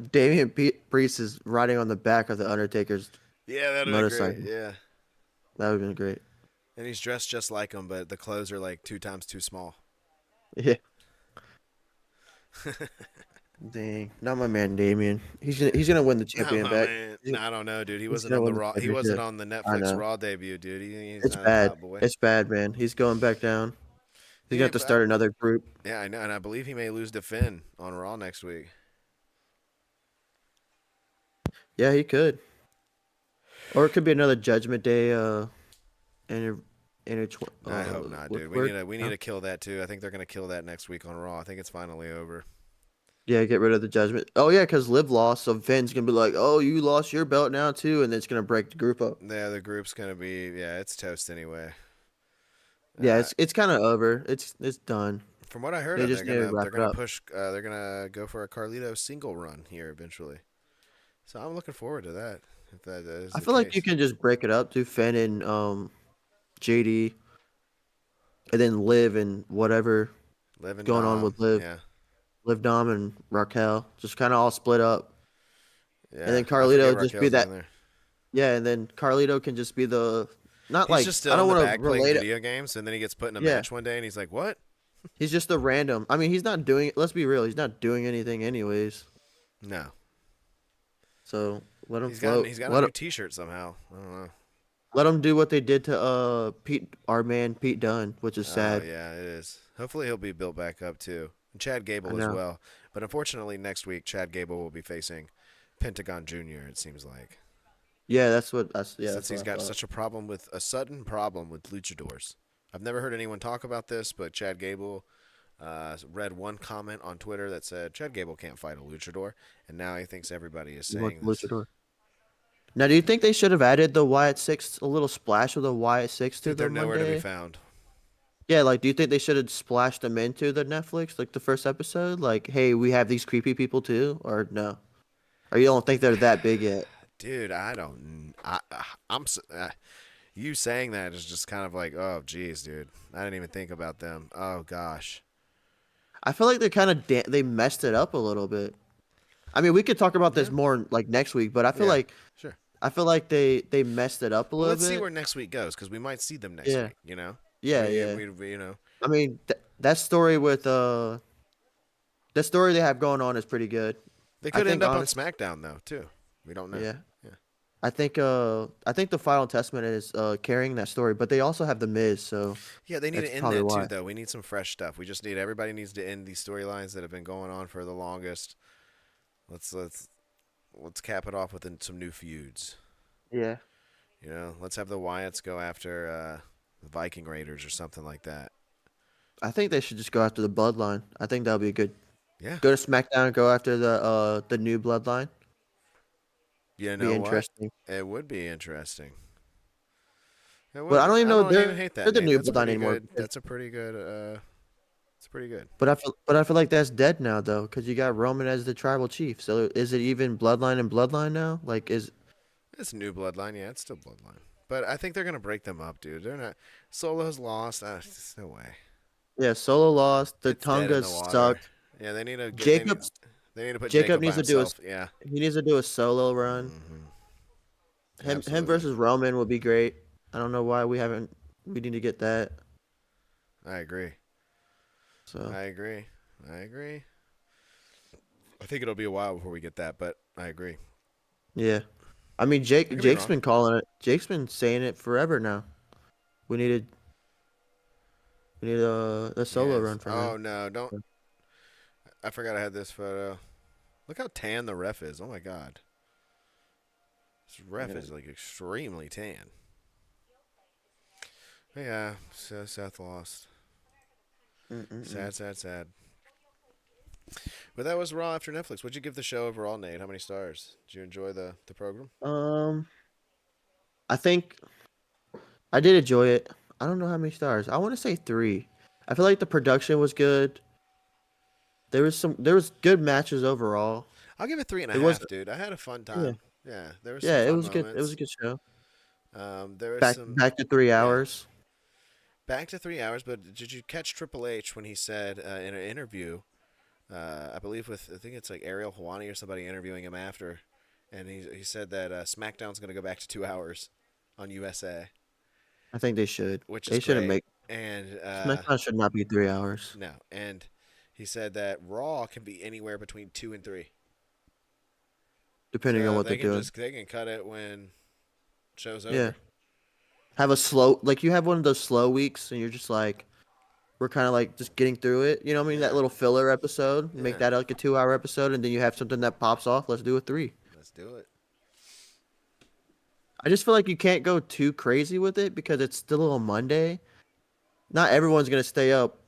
Priest is riding on the back of the Undertaker's Yeah, that'd have been great. motorcycle. Yeah, That would have been great. and he's dressed just like him, but the clothes are like 2 times too small. Yeah. Dang. Not my man Damien. He's gonna win the Oh champion my back. man, I don't know, dude. He He's wasn't gonna on the win the Raw. He wasn't championship. on the I Netflix know. Raw debut, dude. He's It's not a bad. hot boy. It's bad, man. He's going back down. He's He gonna have ain't to bad. start another group. Yeah, I know, and I believe he may lose to Finn on Raw next week. Yeah, he could. Or it could be another Judgment Day. I hope not, dude. We need to kill that too. I think they're gonna kill that next week on Raw. I think it's finally over. Yeah, get rid of the Judgment. Oh yeah, because Liv lost, so Finn's gonna be like, "Oh, you lost your belt now too," and it's gonna break the group up. Yeah, the group's gonna be it's toast anyway. Yeah, Uh, it's kind of over. It's done. from what I heard, They just need to wrap they're it gonna up. push. They're gonna go for a Carlito single run here eventually. So I'm looking forward to that. If that is I the feel like you case. can just break it up, do Finn and JD, and then Liv and whatever Liv and going on Dom, with Liv, yeah, Liv Dom and Raquel, just kind of all split up, and yeah. then I forget Carlito just be Raquel's that. in there. Yeah, and then Carlito can just be the not He's like just I in don't the want back to playing relate it. video games, and then he gets put in a Yeah, match one day, and he's like, "What?" he's just the random. I mean, he's not doing. Let's be real. He's not doing anything anyways. No, So let him float. he's got a Let new him. T-shirt somehow. I don't know. Let them do what they did to Pete, our man Pete Dunne, which is Oh sad. yeah, it is. Hopefully he'll be built back up too. And Chad I Gable as know. well. But unfortunately, next week Chad Gable will be facing Pentagon Jr. It seems like, Yeah, since that's what he's I got thought. such a sudden problem with luchadors. I've never heard anyone talk about this, but Chad Gable read one comment on Twitter that said Chad Gable can't fight a luchador, and now he thinks everybody is He wants saying this. Luchador. Now, do you think they should have added the Wyatt Six, a little splash of the Wyatt Six to Dude, the they're nowhere to be Monday? found. Yeah, like, do you think they should have splashed them into the Netflix, like the first episode? Like, hey, we have these creepy people too, or no? Or you don't think they're that big yet? Dude, I don't. I'm. You saying that is just kind of like, oh, geez, dude. I didn't even think about them. Oh gosh. I feel like they kind of they messed it up a little bit. I mean, we could talk about this Yeah. more like next week, but Yeah. Sure. I feel like they messed it up a Well, little let's see bit. where next week goes, because we might see them next Yeah, week. You know. yeah, yeah. We I mean, that story with that story they have going on is pretty good. they I could end think up on honest, SmackDown though too. We don't know. yeah. Yeah. I think the Final Testament is carrying that story, but they also have the Miz, so Yeah, they need that's to end probably that too, why. though. We need some fresh stuff. We just need everybody needs to end these storylines that have been going on for the longest. Let's cap it off with some new feuds. Yeah. You know, let's have the Wyatts go after the Viking Raiders or something like that. I think they should just go after the Bloodline. I think that'll be a good. Yeah. Go to SmackDown and go after the new Bloodline. You Be know what? interesting. It would be interesting. It But I would. don't even I know don't even they're hate that the name. new That's Bloodline pretty anymore. good. That's a pretty good. It's pretty good. But I feel like that's dead now though, because you got Roman as the tribal chief. So is it even Bloodline and Bloodline now? Like is It's new Bloodline. Yeah, it's still Bloodline. But I think they're gonna break them up, dude. They're not. Solo's lost. There's no way. yeah, Solo lost. The It's dead in the Tongas water. sucked. Yeah, they need to get. Jacob They need to put Jacob Jacob by needs to do himself. Yeah. he needs to do a solo run. Him Absolutely. versus Roman would be great. I don't know why we need to get that. I agree. So I agree. I agree. I think it'll be a while before we get that, but I agree. yeah. I mean I could be Jake's wrong. been calling it. Jake's been saying it forever now. We needed a solo Yes. run from Oh him. no! Don't. I forgot I had this photo. Look how tan the ref is. Oh my god. This ref Yeah. is like extremely tan. But yeah, so Seth lost. Sad, sad, sad. But that was Raw after Netflix. What'd you give the show overall, Nate? How many stars? Did you enjoy the program? I think I did enjoy it. I don't know how many stars. I want to say 3. I feel like the production was good. There was good matches overall. I'll give it 3.5, It was dude. I had a fun yeah, time. Yeah, there were some yeah, it fun was good. It was a moments. good show. There was some Back to 3 yeah, hours. back to 3 hours. But did you catch Triple H when he said in an interview? I believe I think it's like Ariel Helwani or somebody interviewing him after, and he said that SmackDown's going to go back to 2 hours on USA, I think they should. which is They shouldn't great. make And SmackDown should not be 3 hours. no, and he said that Raw can be anywhere between 2 and 3. Depending on So what they they're can doing. they can cut it when show's over. Yeah. Have a slow like you have one of those slow weeks and you're just like we're kind of like just getting through it. You know what I mean? Yeah. That little filler episode, make Yeah. that like a 2-hour episode and then you have something that pops off. Let's do a 3. Let's do it. I just feel like you can't go too crazy with it because it's still a Monday. Not everyone's going to stay up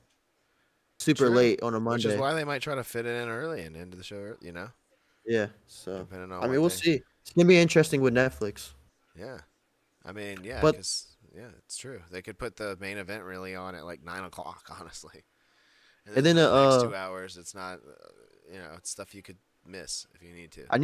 super True. late on a Which is Monday. why they might try to fit it in early and into the show, Yeah. So, depending on I mean, what we'll they. see. It's going to be interesting with Netflix. Yeah. I mean, yeah, But because it's true. They could put the main event really on at like 9 o'clock, honestly. and then the next 2 hours, it's not, it's stuff you could miss if you need to. I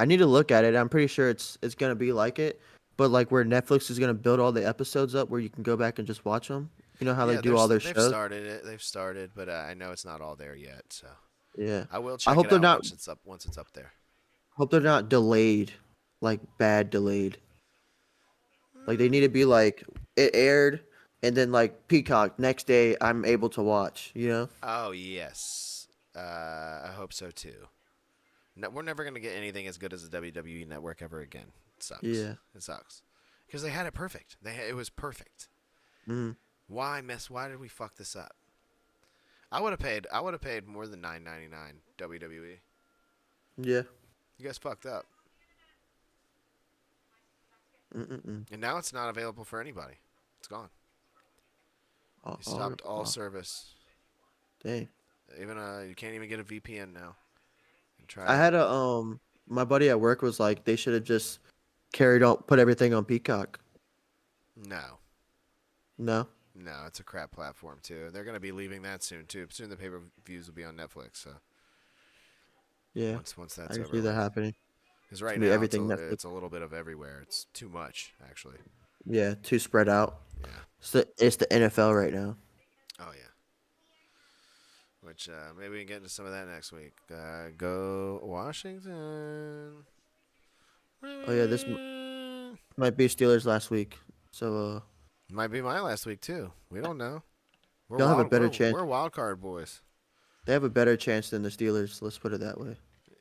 need to look at it. I'm pretty sure it's going to be like it, but like where Netflix is going to build all the episodes up where you can go back and just watch them. You know how they do all their they've shows? started it. They've started, but I know it's not all there yet. So Yeah. I will I check hope it they're out not once it's up there. hope they're not delayed, like bad delayed. Like they need to be like it aired and then like Peacock next day I'm able to watch, you know? Oh yes, I hope so too. No, we're never gonna get anything as good as the WWE Network ever again. It sucks. Yeah. It sucks. because they had it perfect. It was perfect. Mm. Why did we fuck this up? I would have paid more than $9.99 WWE. Yeah. You guys fucked up. Mm-mm-mm. And now it's not available for anybody. It's gone. Oh, They stopped all oh, service. dang. Even you can't even get a VPN now. And try I to, had my buddy at work was like, they should have just put everything on Peacock. no. No? No, it's a crap platform too. They're gonna be leaving that soon too. Soon the pay-per-views will be on Netflix. So Yeah. once I that's can over see that with, happening. because It's right gonna be now everything Netflix. it's a little bit of everywhere. It's too much actually. Yeah, too spread out. Yeah. It's the NFL right now. Oh yeah. Which maybe we can get into some of that next week. Go Washington. Oh yeah, might be Steelers last week. So Might be my last week too. We don't know. y'all have a better chance. We're wild card boys. They have a better chance than the Steelers. Let's put it that way.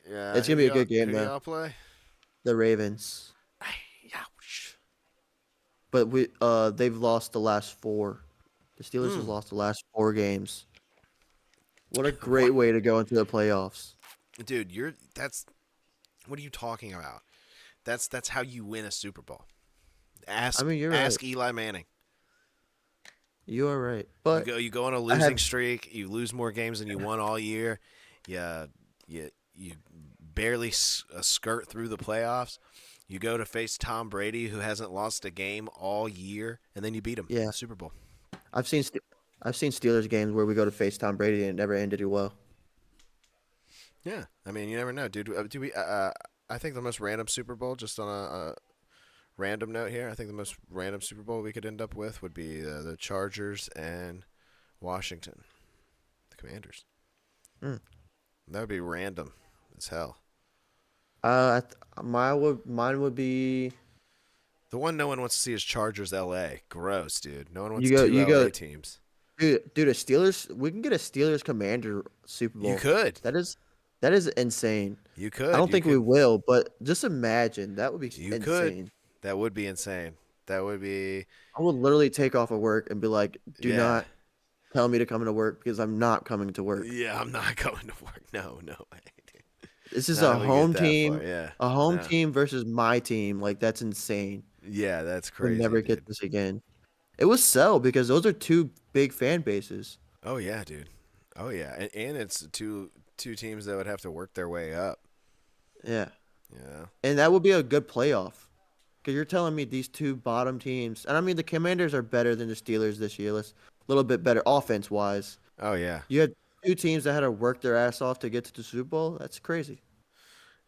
Yeah. It's gonna be a good game Who do though. y'all play? The Ravens, Ouch. but they've lost the last 4. The Steelers have lost the last 4 games. What a great way to go into the playoffs. Dude, what are you talking about? That's how you win a Super Bowl. You're Ask right. Eli Manning. You are right, but You go on a losing streak. You lose more games than you won all year. You barely skirt through the playoffs. You go to face Tom Brady, who hasn't lost a game all year, and then you beat him in the Super Bowl. I've seen Steelers games where we go to face Tom Brady and it never ended well. Yeah, I mean, you never know, dude. I think the most random Super Bowl, just on a random note here, I think the most random Super Bowl we could end up with would be the Chargers and Washington, the Commanders. Mm. That would be random as hell. Mine would be. The one no one wants to see is Chargers LA. Gross, dude. No one wants You two LA go, teams. dude. A Steelers. We can get a Steelers Commander Super Bowl. You could. That is insane. You could. I don't think we will, but just imagine that would be You insane. could. That would be insane. That would be. I would literally take off of work and be like, "Do Yeah. not tell me to come to work because I'm not coming to work." Yeah, I'm not going to work. No way. This is Not a that we home get that team. far, yeah. A home No. team versus my team. Like that's insane. Yeah, that's We'll crazy. never dude. get this again. It was sell because those are 2 big fan bases. Oh yeah, dude. Oh yeah, and it's two teams that would have to work their way up. Yeah. Yeah. And that would be a good playoff. Because you're telling me these 2 bottom teams, and I mean the Commanders are better than the Steelers this year. A little bit better offense wise. Oh yeah. You had 2 teams that had to work their ass off to get to the Super Bowl. That's crazy.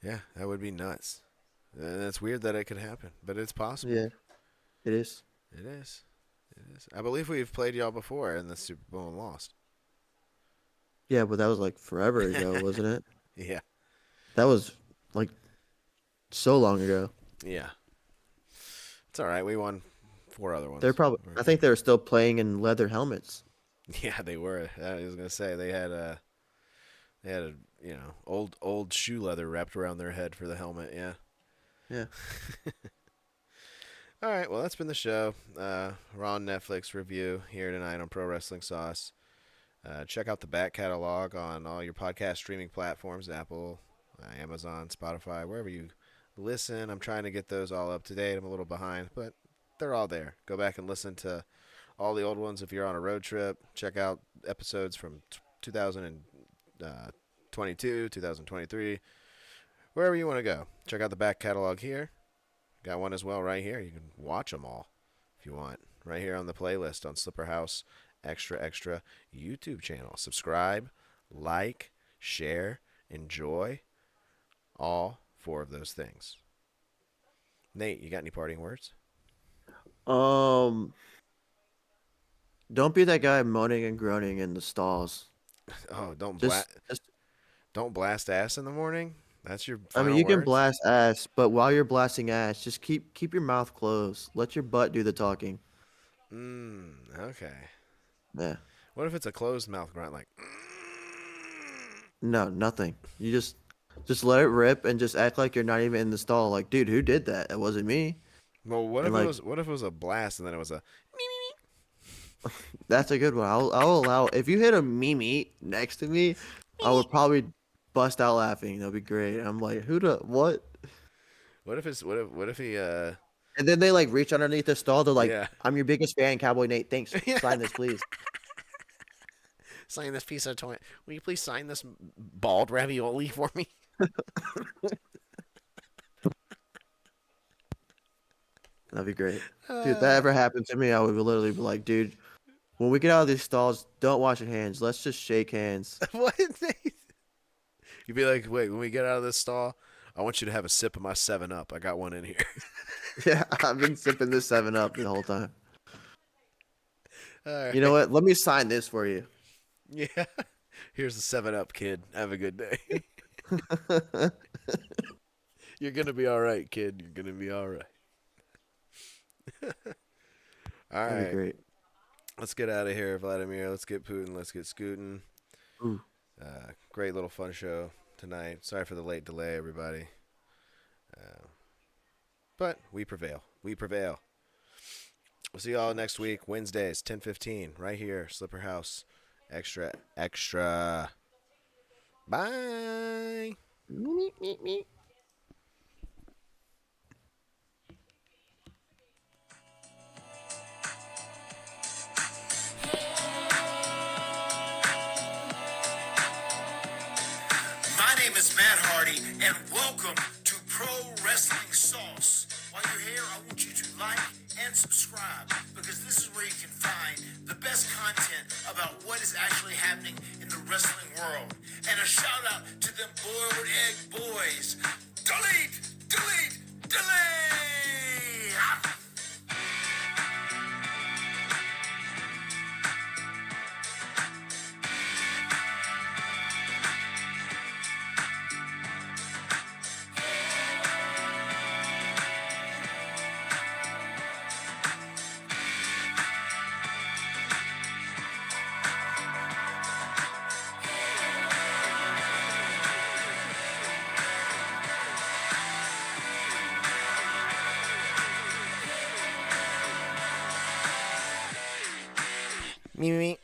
Yeah, that would be nuts. And it's weird that it could happen, but it's possible. Yeah, it is. It is. I believe we've played y'all before in the Super Bowl and lost. Yeah, but that was like forever ago, wasn't it? Yeah. That was like so long ago. Yeah. It's all right. We won 4 other ones. I think they were still playing in leather helmets. Yeah, they were. I was gonna say they had a old shoe leather wrapped around their head for the helmet. Yeah. Yeah. All right. Well, that's been the show. We're on Netflix review here tonight on Pro Wrestling Sauce. Check out the back catalog on all your podcast streaming platforms: Apple, Amazon, Spotify, wherever you listen. I'm trying to get those all up to date. I'm a little behind, but they're all there. Go back and listen to all the old ones if you're on a road trip. Check out episodes from 2022, 2023, wherever you want to go. Check out the back catalog here. Got one as well right here. You can watch them all if you want. Right here on the playlist on Slipper House Extra YouTube channel. Subscribe, like, share, enjoy. All 4 of those things. Nate, you got any parting words? Don't be that guy moaning and groaning in the stalls. Oh, don't Just blast ass in the morning. That's your I final mean, you can words? blast ass, but while you're blasting ass, just keep your mouth closed. Let your butt do the talking. Okay. Yeah. What if it's a closed mouth grunt like? No, nothing. You just let it rip and just act like you're not even in the stall. Like, dude, who did that? It wasn't me. Well, what And if it like was? What if it was a blast and then it was a? that's a good one. I'll allow if you hit a Mimi next to me, I would probably bust out laughing. That'd be great. I'm like, who the what? What if it's? What if he? And then they like reach underneath the stall. They're like, Yeah. "I'm your biggest fan, Cowboy Nate. Thanks. Yeah. Sign this, please." Sign this piece of toy. Will you please sign this bald ravioli for me? That'd be great, dude. If that ever happened to me, I would literally be like, "Dude, when we get out of these stalls, don't wash your hands. Let's just shake hands." What? You'd be like, wait, when we get out of this stall, I want you to have a sip of my 7-Up. I got one in here. Yeah, I've been sipping this 7-Up the whole time. All right. You know what? Let me sign this for you. Yeah. Here's the 7-Up, kid. Have a good day. You're going to be all right, kid. You're going to be all right. All That'd right. be great. Let's get out of here, Vladimir. Let's get Putin. Let's get scooting. Ooh. Great little fun show tonight. Sorry for the late delay, everybody. But we prevail. We prevail. We'll see you all next week, Wednesdays, 10:15, right here, Slipper House. Extra, extra. Bye. My name is Matt Hardy, and welcome to Pro Wrestling Sauce. While you're here, I want you to like and subscribe, because this is where you can find the best content about what is actually happening in the wrestling world. And a shout out to them boiled egg boys. Delete, delete, delete! Ah! Me.